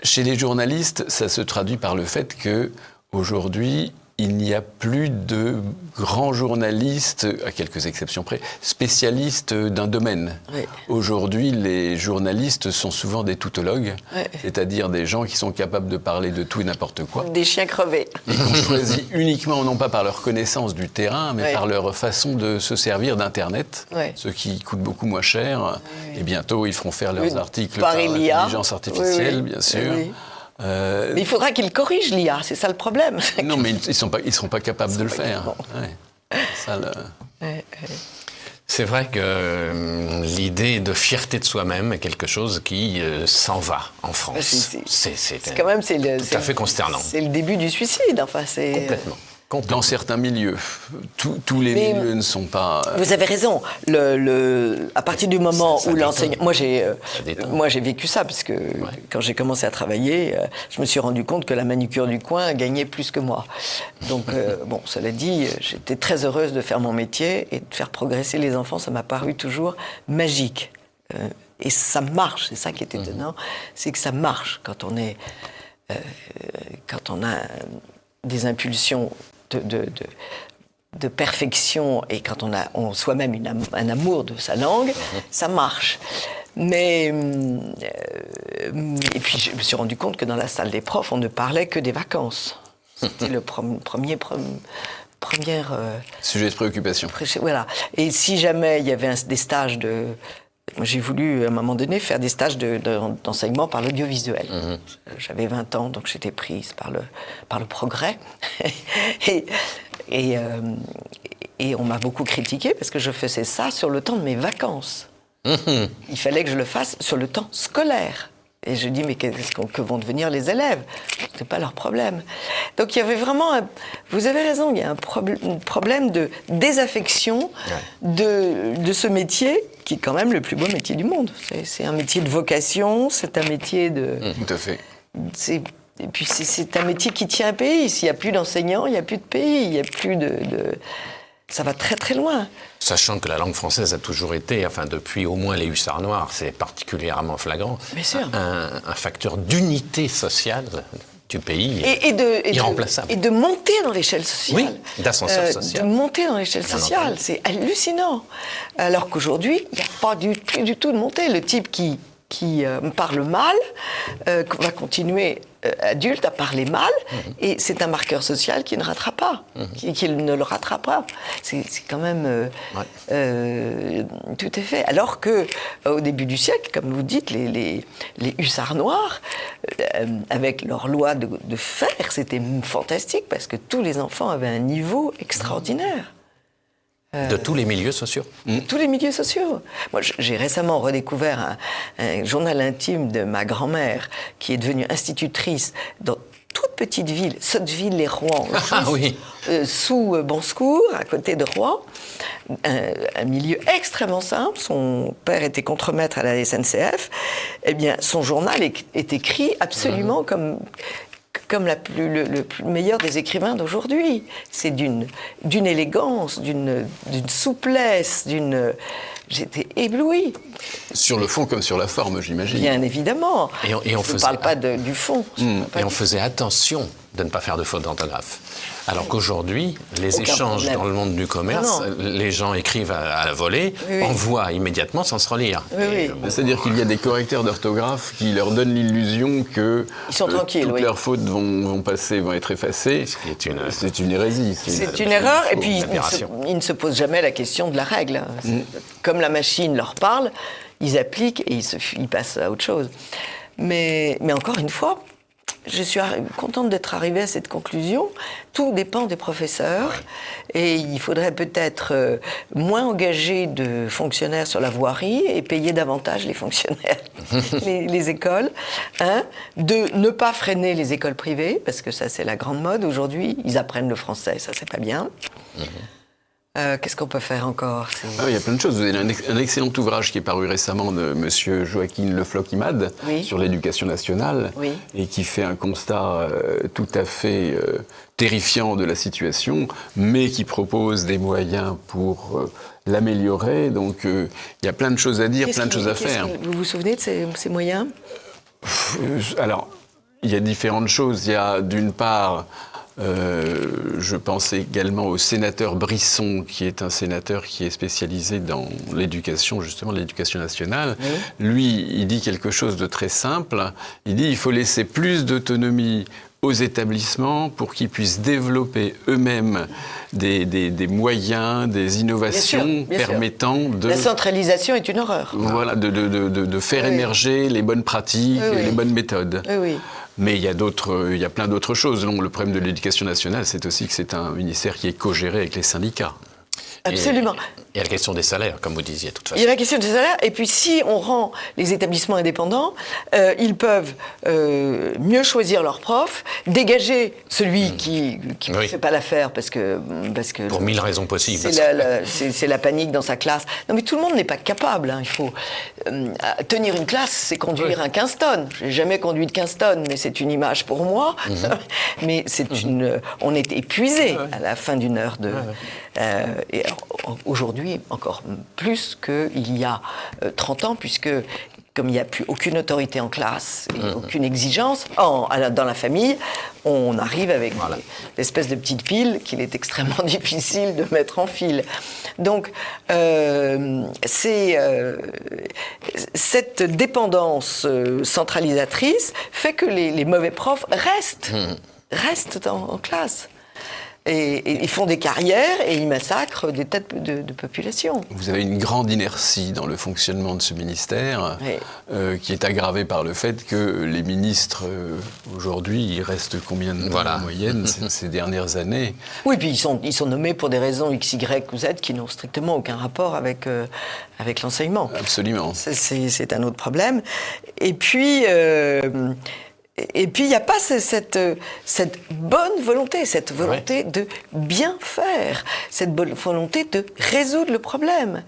C: Chez les journalistes, ça se traduit par le fait qu'aujourd'hui, il n'y a plus de grands journalistes, à quelques exceptions près, spécialistes d'un domaine. Oui. Aujourd'hui, les journalistes sont souvent des tautologues, c'est-à-dire des gens qui sont capables de parler de tout et n'importe quoi.
A: Des chiens crevés.
C: Ils ont choisi uniquement, non pas par leur connaissance du terrain, mais par leur façon de se servir d'Internet, ce qui coûte beaucoup moins cher. Et bientôt, ils feront faire leurs articles par l'intelligence artificielle, bien sûr.
A: Mais il faudra qu'ils corrigent l'IA, c'est ça le problème.
C: Non, mais ils seront pas capables de le faire.
B: C'est vrai que l'idée de fierté de soi-même est quelque chose qui s'en va en France. C'est
A: quand même
B: tout à fait consternant.
A: C'est le début du suicide. Enfin,
B: Complètement.
C: Dans certains milieux. Tous les milieux ne sont pas...
A: Vous avez raison. À partir du moment où l'enseignant... Moi, j'ai vécu ça, parce que quand j'ai commencé à travailler, je me suis rendu compte que la manucure du coin gagnait plus que moi. Donc, cela dit, j'étais très heureuse de faire mon métier et de faire progresser les enfants. Ça m'a paru toujours magique. Et ça marche. C'est ça qui est étonnant. C'est que ça marche quand on a des impulsions de perfection et quand on a soi-même un amour de sa langue, ça marche. Mais et puis je me suis rendu compte que dans la salle des profs, on ne parlait que des vacances. C'était le premier
C: sujet de préoccupation.
A: Voilà. Et si jamais il y avait des stages de... Moi, j'ai voulu, à un moment donné, faire des stages d'enseignement par l'audiovisuel. J'avais 20 ans, donc j'étais prise par le progrès. et on m'a beaucoup critiquée parce que je faisais ça sur le temps de mes vacances. Il fallait que je le fasse sur le temps scolaire. Et je dis, mais que vont devenir les élèves? Ce n'est pas leur problème. Donc il y avait vraiment... vous avez raison, il y a un problème de désaffection de ce métier, qui est quand même le plus beau métier du monde. C'est un métier de vocation, c'est un métier de...
C: Tout à fait.
A: Et puis c'est un métier qui tient un pays. S'il n'y a plus d'enseignants, il n'y a plus de pays, il n'y a plus de... Ça va très très loin.
B: Sachant que la langue française a toujours été, enfin depuis au moins les Hussards Noirs, c'est particulièrement flagrant, un facteur d'unité sociale du pays irremplaçable.
A: Et de monter dans l'échelle sociale.
B: Oui, d'ascenseur social.
A: De monter dans l'échelle sociale, c'est hallucinant. Alors qu'aujourd'hui, il n'y a pas plus du tout de montée. Le type qui me parle mal va continuer adulte à parler mal, et c'est un marqueur social qui ne rattrape pas, qui ne le rattrape pas. C'est quand même tout à fait. Alors que au début du siècle, comme vous dites, les hussards noirs, avec leur loi de fer, c'était fantastique parce que tous les enfants avaient un niveau extraordinaire.
B: De tous les milieux sociaux.
A: Tous les milieux sociaux. Moi, j'ai récemment redécouvert un journal intime de ma grand-mère, qui est devenue institutrice dans toute petite ville, Sotteville-les-Rouen, sous Bon-Secours, à côté de Rouen. Un milieu extrêmement simple. Son père était contremaître à la SNCF. Eh bien, son journal est écrit absolument comme le plus meilleur des écrivains d'aujourd'hui. C'est d'une élégance, d'une souplesse, J'étais éblouie.
C: Sur le fond comme sur la forme, j'imagine.
A: Bien évidemment.
B: Et on
A: Je ne parle pas du fond.
B: Et on faisait attention de ne pas faire de fautes d'orthographe. Alors qu'aujourd'hui, les échanges dans le monde du commerce, les gens écrivent à la volée, envoient immédiatement sans se relire.
C: C'est-à-dire qu'il y a des correcteurs d'orthographe qui leur donnent l'illusion que
A: ils sont tranquilles,
C: toutes leurs fautes vont passer, vont être effacées. C'est une hérésie.
A: C'est une erreur, et puis ils ne se posent jamais la question de la règle. Comme la machine leur parle, ils appliquent et ils passent à autre chose. Mais encore une fois, je suis contente d'être arrivée à cette conclusion. Tout dépend des professeurs. Et il faudrait peut-être moins engager de fonctionnaires sur la voirie et payer davantage les fonctionnaires, les écoles. De ne pas freiner les écoles privées, parce que ça, c'est la grande mode. Aujourd'hui, ils apprennent le français, ça, c'est pas bien. Qu'est-ce qu'on peut faire encore?
C: Il y a plein de choses. Vous avez un excellent ouvrage qui est paru récemment de M. Joaquin Le Floch-Imad sur l'éducation nationale et qui fait un constat tout à fait terrifiant de la situation, mais qui propose des moyens pour l'améliorer. Donc il y a plein de choses à dire, plein de choses à faire.
A: Vous vous souvenez de ces moyens?
C: Alors, il y a différentes choses. Il y a d'une part... je pense également au sénateur Brisson, qui est un sénateur qui est spécialisé dans l'éducation, justement l'éducation nationale. Lui, il dit quelque chose de très simple. Il dit qu'il faut laisser plus d'autonomie aux établissements pour qu'ils puissent développer eux-mêmes des moyens, des innovations permettant de...
A: La centralisation est une horreur.
C: Voilà, de faire émerger les bonnes pratiques, les bonnes méthodes. Mais il y a plein d'autres choses. Le problème de l'éducation nationale, c'est aussi que c'est un ministère qui est co-géré avec les syndicats.
A: Absolument.
B: Il y a la question des salaires, comme vous disiez, de toute façon.
A: Il y a la question des salaires, et puis si on rend les établissements indépendants, ils peuvent mieux choisir leurs profs, dégager celui qui ne fait pas l'affaire parce que
B: pour 1000 raisons possibles.
A: C'est la panique dans sa classe. Non, mais tout le monde n'est pas capable. Il faut tenir une classe, c'est conduire un 15 tonnes. Je n'ai jamais conduit de 15 tonnes, mais c'est une image pour moi. Mais on est épuisé à la fin d'une heure de... et aujourd'hui, encore plus qu'il y a 30 ans, puisque comme il n'y a plus aucune autorité en classe et aucune exigence dans la famille, on arrive avec l'espèce de petite pile qu'il est extrêmement difficile de mettre en file. Donc, cette dépendance centralisatrice fait que les mauvais profs restent en classe. Et ils font des carrières et ils massacrent des têtes de population.
C: Vous avez une grande inertie dans le fonctionnement de ce ministère qui est aggravée par le fait que les ministres, aujourd'hui, il reste combien de temps en moyenne ces dernières années?
A: Oui, puis ils sont nommés pour des raisons X, Y ou Z qui n'ont strictement aucun rapport avec l'enseignement.
C: Absolument.
A: C'est un autre problème. Et puis... il n'y a pas cette bonne volonté, cette volonté de bien faire, cette bonne volonté de résoudre le problème.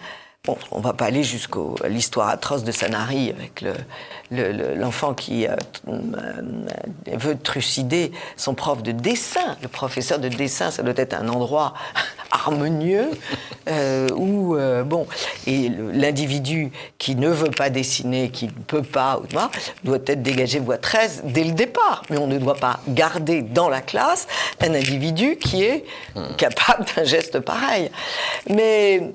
A: Bon, on ne va pas aller jusqu'à l'histoire atroce de Sanary avec l'enfant qui veut trucider son prof de dessin. Le professeur de dessin, ça doit être un endroit harmonieux où, et l'individu qui ne veut pas dessiner, qui ne peut pas, doit être dégagé voie 13 dès le départ. Mais on ne doit pas garder dans la classe un individu qui est capable d'un geste pareil. Mais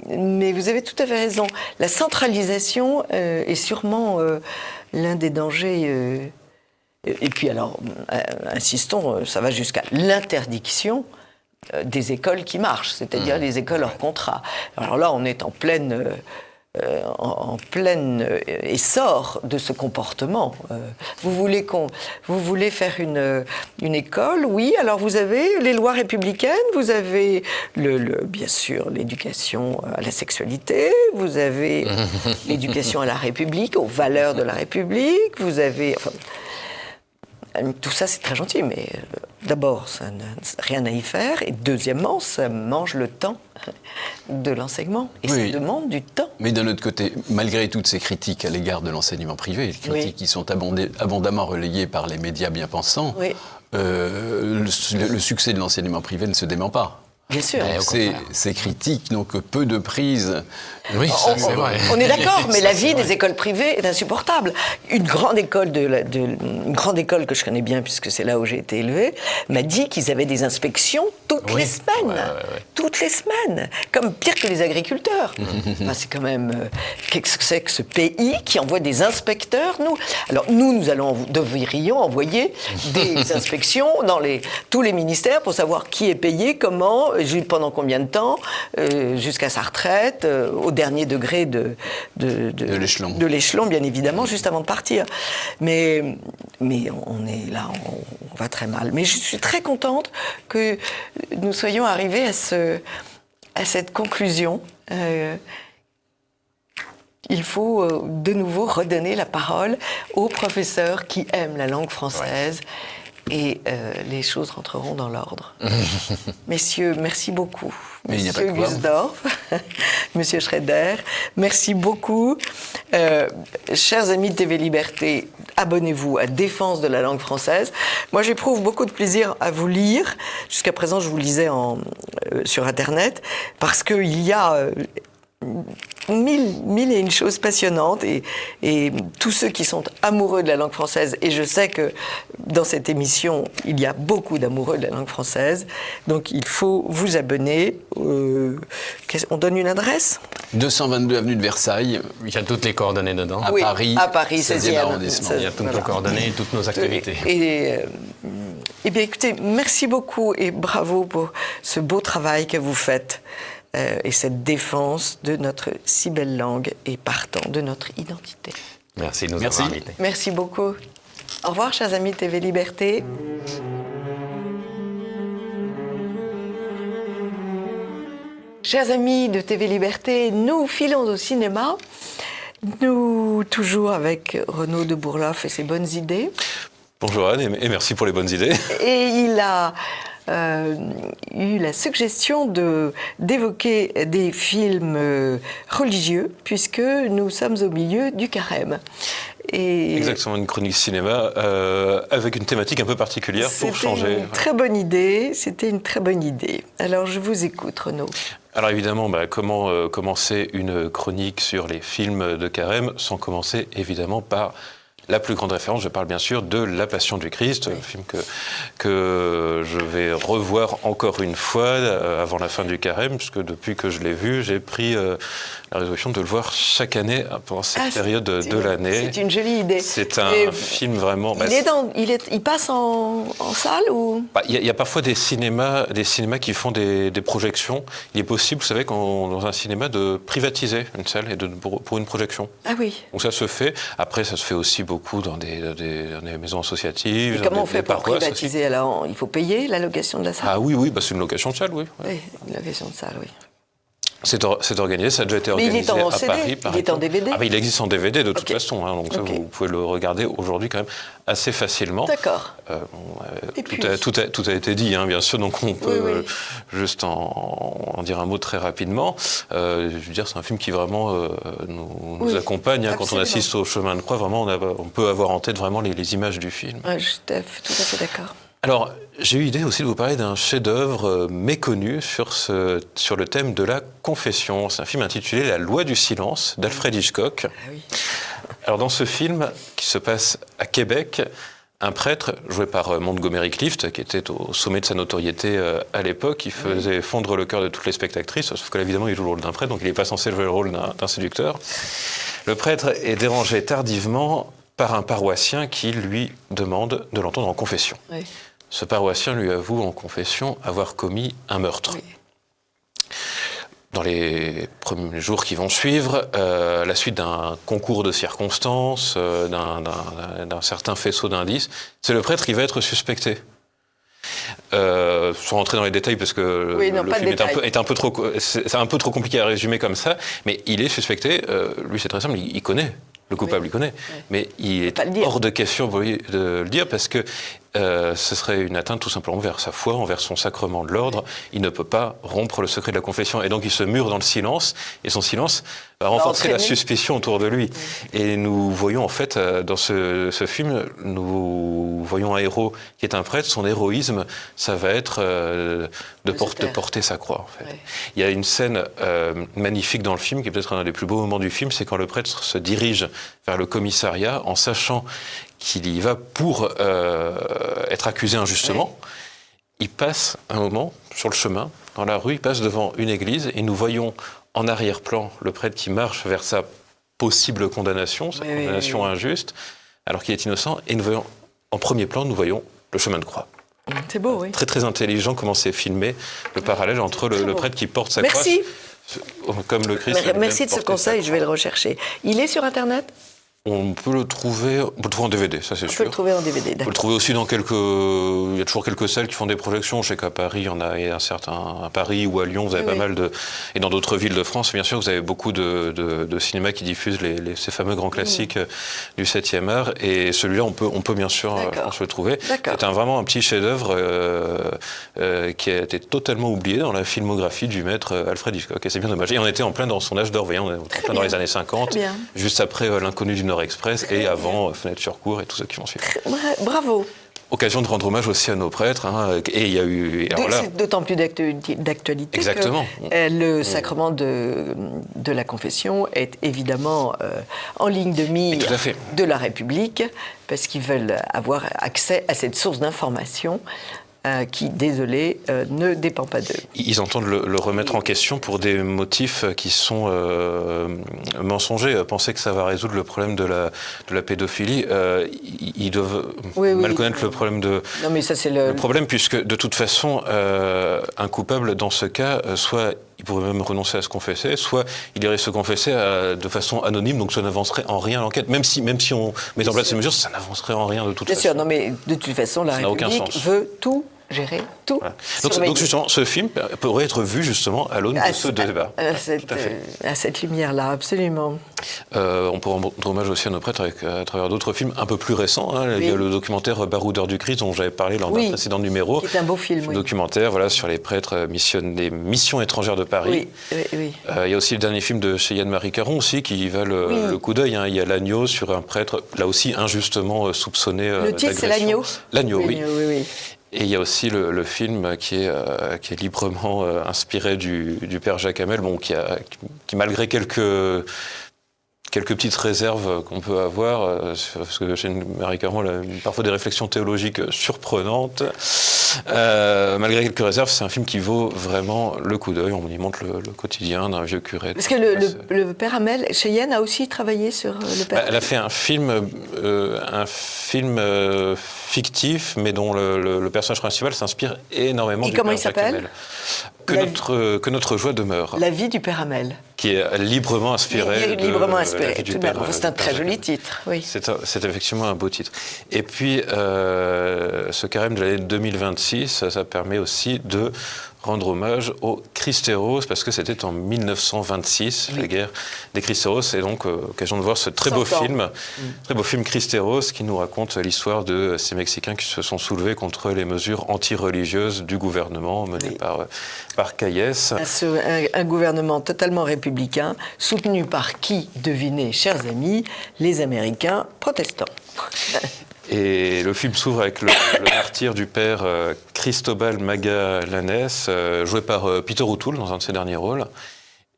A: vous avez tout à fait raison. La centralisation est sûrement l'un des dangers Et puis alors, insistons, ça va jusqu'à l'interdiction des écoles qui marchent, c'est-à-dire les écoles hors contrat. Alors là, on est en plein essor de ce comportement. Vous voulez faire une école, oui, alors vous avez les lois républicaines, vous avez bien sûr l'éducation à la sexualité, vous avez l'éducation à la République, aux valeurs de la République, vous avez... Enfin, tout ça, c'est très gentil, mais d'abord, ça n'a rien à y faire. Et deuxièmement, ça mange le temps de l'enseignement. Et ça demande du temps.
C: Mais d'un autre côté, malgré toutes ces critiques à l'égard de l'enseignement privé, les critiques qui sont abondamment relayées par les médias bien pensants, le succès de l'enseignement privé ne se dément pas.
A: Bien sûr.
C: Ces critiques n'ont que peu de prise.
B: Oui, c'est vrai.
A: On est d'accord, mais la vie des écoles privées est insupportable. Une grande école une grande école que je connais bien, puisque c'est là où j'ai été élevée, m'a dit qu'ils avaient des inspections toutes les semaines. Toutes les semaines. Comme pire que les agriculteurs. Enfin, c'est quand même... qu'est-ce que c'est que ce pays qui envoie des inspecteurs, nous? Alors, nous devrions envoyer des inspections dans tous les ministères pour savoir qui est payé, comment, pendant combien de temps, jusqu'à sa retraite, au dernier degré de l'échelon, bien évidemment, juste avant de partir. Mais on est là, on va très mal. Mais je suis très contente que nous soyons arrivés à cette conclusion. Il faut de nouveau redonner la parole aux professeurs qui aiment la langue française. Et les choses rentreront dans l'ordre. Messieurs, merci beaucoup. Monsieur Gusdorf, Monsieur Schrader, merci beaucoup. Chers amis de TV Liberté, abonnez-vous à Défense de la langue française. Moi, j'éprouve beaucoup de plaisir à vous lire. Jusqu'à présent, je vous lisais sur Internet, parce qu'il y a... mille et une choses passionnantes et tous ceux qui sont amoureux de la langue française, et je sais que dans cette émission il y a beaucoup d'amoureux de la langue française, donc il faut vous abonner. On donne une adresse ?
C: 222 avenue de Versailles.
B: Il y a toutes les coordonnées dedans.
C: À Paris, 16e arrondissement.
B: Il y a toutes nos coordonnées et toutes nos activités.
A: Eh bien écoutez, merci beaucoup et bravo pour ce beau travail que vous faites. Et cette défense de notre si belle langue et partant de notre identité.
B: Merci de nous avoir invités.
A: Merci beaucoup. Au revoir, chers amis de TV Liberté. Chers amis de TV Liberté, nous filons au cinéma. Nous, toujours avec Renaud de Bourloff et ses bonnes idées.
D: Bonjour Anne, et merci pour les bonnes idées.
A: Et il a... eu la suggestion d'évoquer des films religieux, puisque nous sommes au milieu du carême.
D: Exactement, une chronique cinéma avec une thématique un peu particulière pour changer.
A: C'était une très bonne idée. Alors je vous écoute, Renaud.
D: Alors évidemment, comment commencer une chronique sur les films de carême sans commencer évidemment par... la plus grande référence, je parle bien sûr de La Passion du Christ, un film que je vais revoir encore une fois avant la fin du carême, puisque depuis que je l'ai vu, j'ai pris la résolution de le voir chaque année pendant cette période de l'année.
A: C'est une jolie idée.
D: C'est un film vraiment...
A: Il passe en salle ou...
D: Il y a parfois des cinémas qui font des projections. Il est possible, vous savez, dans un cinéma, de privatiser une salle pour une projection.
A: Ah oui.
D: Donc ça se fait. Après, ça se fait aussi beaucoup dans des maisons associatives.
A: Et comment on fait pour privatiser alors? Il faut payer la location de la salle?
D: Ah oui, c'est une location de salle, oui.
A: Oui, une location de salle, oui.
D: C'est organisé, ça a déjà été organisé à Paris.
A: Il est en DVD?
D: Il existe en DVD de toute façon, donc ça, vous pouvez le regarder aujourd'hui quand même assez facilement.
A: D'accord.
D: Tout a été dit, bien sûr, donc on peut juste en dire un mot très rapidement. Je veux dire, c'est un film qui vraiment nous accompagne quand on assiste au chemin de croix. Vraiment, on peut avoir en tête vraiment les images du film.
A: Je suis tout à fait d'accord.
D: Alors, j'ai eu l'idée aussi de vous parler d'un chef-d'œuvre méconnu sur le thème de la confession. C'est un film intitulé La Loi du silence d'Alfred Hitchcock. Ah oui. Alors, dans ce film qui se passe à Québec, un prêtre joué par Montgomery Clift, qui était au sommet de sa notoriété à l'époque, il faisait fondre le cœur de toutes les spectatrices, sauf que là, évidemment, il joue le rôle d'un prêtre, donc il n'est pas censé jouer le rôle d'un séducteur. Le prêtre est dérangé tardivement par un paroissien qui lui demande de l'entendre en confession. Oui. Ce paroissien lui avoue en confession avoir commis un meurtre. Oui. Dans les premiers jours qui vont suivre, à la suite d'un concours de circonstances, d'un certain faisceau d'indices, c'est le prêtre qui va être suspecté. Sans rentrer dans les détails parce que le film est un peu trop compliqué à résumer comme ça, mais il est suspecté, lui c'est très simple, il connaît. Le coupable, il connaît, mais il est hors de question de le dire parce que ce serait une atteinte tout simplement envers sa foi, envers son sacrement de l'ordre. Il ne peut pas rompre le secret de la confession. Et donc il se mure dans le silence, et son silence va renforcer la suspicion autour de lui. Et nous voyons en fait, dans ce film, nous voyons un héros qui est un prêtre. Son héroïsme, ça va être de porter sa croix. En fait. Il y a une scène magnifique dans le film, qui est peut-être un des plus beaux moments du film, c'est quand le prêtre se dirige vers le commissariat en sachant qu'il y va pour être accusé injustement. Il passe un moment sur le chemin, dans la rue, il passe devant une église et nous voyons en arrière-plan le prêtre qui marche vers sa possible condamnation, sa condamnation injuste, alors qu'il est innocent. Et nous voyons, en premier plan, nous voyons le chemin de croix.
A: C'est beau, oui.
D: Très très intelligent comment c'est filmé, le parallèle entre le prêtre qui porte sa croix.
A: Merci.
D: Comme le Christ.
A: Merci de ce conseil, je vais le rechercher. Il est sur Internet ?
D: On peut le trouver en DVD, ça c'est sûr.
A: On peut le trouver en DVD,
D: d'accord. On peut le trouver aussi dans il y a toujours quelques salles qui font des projections. Je sais qu'à Paris, il y en a à Paris ou à Lyon, vous avez pas mal de... Et dans d'autres villes de France, bien sûr, vous avez beaucoup de cinémas qui diffusent ces fameux grands classiques du 7e art. Et celui-là, on peut bien sûr le trouver. C'est vraiment un petit chef-d'œuvre qui a été totalement oublié dans la filmographie du maître Alfred Hitchcock. Et c'est bien dommage. Et on était en plein dans son âge d'or, vous voyez, on est en plein dans les années 50, juste après L'Inconnu du Nord Express et avant Fenêtre sur cour et tout ce qui vont suivre.
A: Bravo.
D: Occasion de rendre hommage aussi à nos prêtres. Et il y a eu...
A: C'est d'autant plus d'actualité
D: exactement.
A: Que le sacrement de la confession est évidemment en ligne de mire de la République parce qu'ils veulent avoir accès à cette source d'information qui, désolé, ne dépend pas d'eux.
D: Ils entendent le remettre en question pour des motifs qui sont mensongers. Penser que ça va résoudre le problème de la pédophilie, ils doivent mal connaître le problème
A: Non, mais ça, c'est
D: le problème, puisque de toute façon, un coupable, dans ce cas, soit il pourrait même renoncer à se confesser, soit il irait se confesser de façon anonyme, donc ça n'avancerait en rien l'enquête. Même si on met en place ces mesures, ça n'avancerait en rien de toute façon.
A: Bien sûr, non, mais de toute façon, la République veut tout gérer, tout.
D: Voilà. Donc justement, ce film pourrait être vu justement à l'aune de ce débat.
A: À cette lumière-là, absolument.
D: On pourrait rendre hommage aussi à nos prêtres à travers d'autres films un peu plus récents. Il y a le documentaire Baroudeur du Christ dont j'avais parlé lors d'un précédent numéro.
A: C'est un beau film.
D: Documentaire, sur les prêtres des missions étrangères de Paris.
A: Oui.
D: Il y a aussi le dernier film de Yann-Marie Caron aussi qui valent le coup d'œil. Il y a L'Agneau sur un prêtre, là aussi injustement soupçonné d'agression.
A: Le titre, c'est L'Agneau.
D: L'Agneau, oui. Et il y a aussi le film qui est librement inspiré du père Jacques Hamel, qui malgré quelques petites réserves qu'on peut avoir, parce que chez Marie Caron, parfois des réflexions théologiques surprenantes. Malgré quelques réserves, c'est un film qui vaut vraiment le coup d'œil. On y montre le quotidien d'un vieux curé.
A: Parce que le père Hamel, Cheyenne a aussi travaillé sur le père.
D: Elle a fait un film fictif, mais dont le personnage principal s'inspire énormément du père Jacques Hamel. Que notre joie demeure.
A: La vie du père Hamel.
D: Qui est librement inspiré.
A: C'est un très joli titre. Oui.
D: C'est effectivement un beau titre. Et puis, ce carême de l'année 2026, ça permet aussi de rendre hommage au Christéros, parce que c'était en 1926, la guerre des Christéros, et donc occasion de voir ce très beau film Christéros, qui nous raconte l'histoire de ces Mexicains qui se sont soulevés contre les mesures anti-religieuses du gouvernement mené par Calles.
A: Un gouvernement totalement républicain, soutenu par qui, devinez, chers amis, les Américains protestants.
D: Et le film s'ouvre avec le martyre du père Cristobal Magallanes, joué par Peter O'Toole dans un de ses derniers rôles.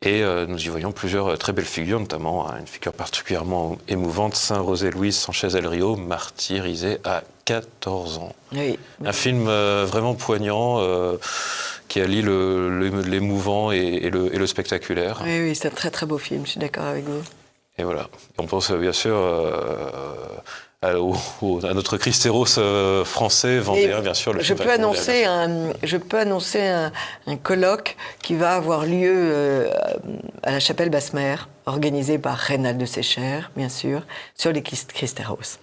D: Et nous y voyons plusieurs très belles figures, notamment une figure particulièrement émouvante, Saint José Luis Sanchez El Rio, martyrisé à 14 ans.
A: Oui.
D: Un film vraiment poignant, qui allie l'émouvant et le spectaculaire.
A: Oui, c'est un très très beau film, je suis d'accord avec vous.
D: Et voilà. On pense bien sûr à notre Christéros français, Vendéen, bien sûr.
A: Je peux annoncer un colloque qui va avoir lieu à la chapelle Basse-Mère, organisé par Reynald de Sécher, bien sûr, sur les Christéros.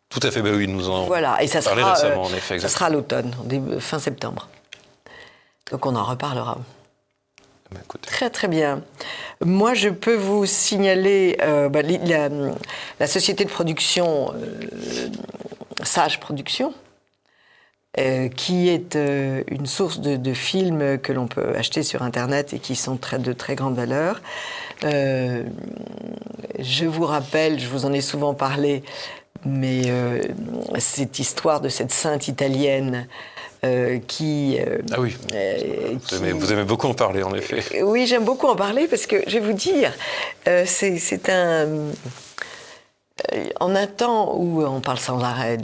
D: Tout à fait, oui, nous en
A: voilà. Et ça
D: parlait
A: sera,
D: récemment, en effet.
A: Ça sera à l'automne, fin septembre. Donc on en reparlera. Très très bien. Moi, je peux vous signaler la société de production Sage Productions, qui est une source de films que l'on peut acheter sur Internet et qui sont de très grande valeur. Je vous rappelle, je vous en ai souvent parlé, mais cette histoire de cette sainte italienne qui...
D: ah oui, vous aimez beaucoup en parler, en effet.
A: Oui, j'aime beaucoup en parler parce que, je vais vous dire, c'est un... En un temps où on parle sans arrêt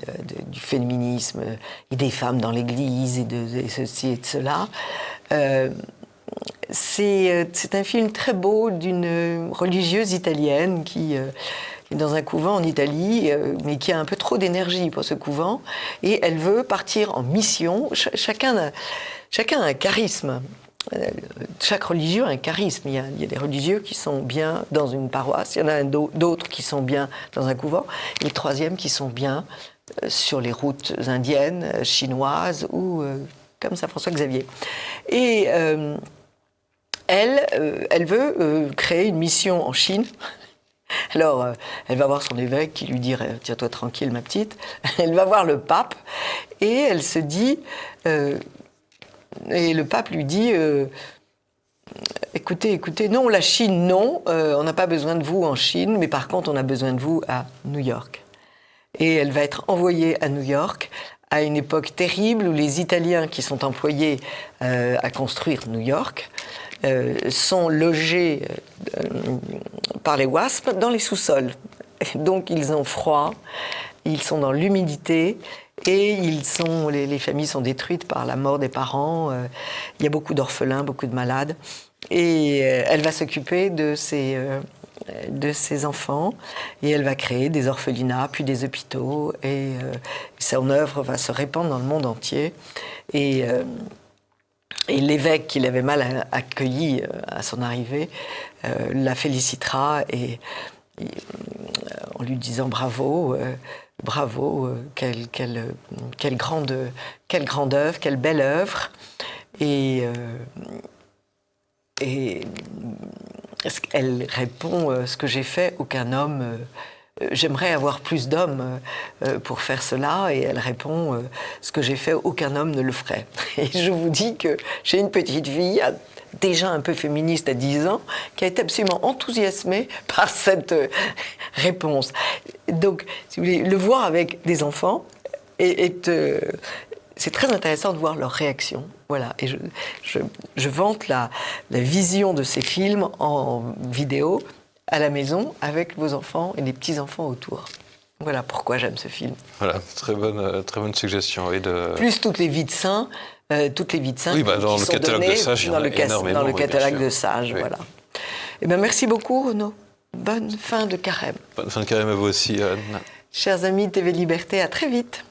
A: du féminisme et des femmes dans l'Église et de ceci et de cela, c'est un film très beau d'une religieuse italienne qui est dans un couvent en Italie, mais qui a un peu trop d'énergie pour ce couvent, et elle veut partir en mission. Chacun a un charisme. Chaque religieux a un charisme. Il y a des religieux qui sont bien dans une paroisse, il y en a d'autres qui sont bien dans un couvent, et les troisièmes qui sont bien sur les routes indiennes, chinoises, ou comme Saint François Xavier. Et elle veut créer une mission en Chine. Alors, elle va voir son évêque qui lui dit « Tiens-toi tranquille, ma petite ». Elle va voir le pape et elle se dit... et le pape lui dit écoutez, non, la Chine, non, on n'a pas besoin de vous en Chine, mais par contre, on a besoin de vous à New York. Et elle va être envoyée à New York à une époque terrible où les Italiens qui sont employés à construire New York sont logés par les WASP dans les sous-sols. Donc ils ont froid, ils sont dans l'humidité et les familles sont détruites par la mort des parents. Il y a beaucoup d'orphelins, beaucoup de malades. Et elle va s'occuper de ces enfants et elle va créer des orphelinats, puis des hôpitaux. Et son œuvre va se répandre dans le monde entier. Et l'évêque qui l'avait mal accueilli à son arrivée la félicitera et en lui disant bravo, quelle grande œuvre, quelle belle œuvre. Et elle répond ce que j'ai fait, aucun homme. J'aimerais avoir plus d'hommes pour faire cela. Et elle répond ce que j'ai fait, aucun homme ne le ferait. Et je vous dis que j'ai une petite fille, déjà un peu féministe à 10 ans, qui a été absolument enthousiasmée par cette réponse. Donc, si vous voulez, le voir avec des enfants, c'est très intéressant de voir leur réaction. Voilà. Et je vante la vision de ces films en vidéo à la maison avec vos enfants et les petits-enfants autour. Voilà pourquoi j'aime ce film.
D: Voilà, très bonne suggestion. Oui,
A: plus toutes les vies de saints. Toutes les vies de saints
D: oui, dans le catalogue de Sage, il y en a énormément.
A: Dans le catalogue de Sage, oui. Voilà. Eh bien, merci beaucoup, Renaud. Bonne fin de carême.
D: Bonne fin de carême à vous aussi, Anne.
A: Chers amis de TV Liberté, à très vite.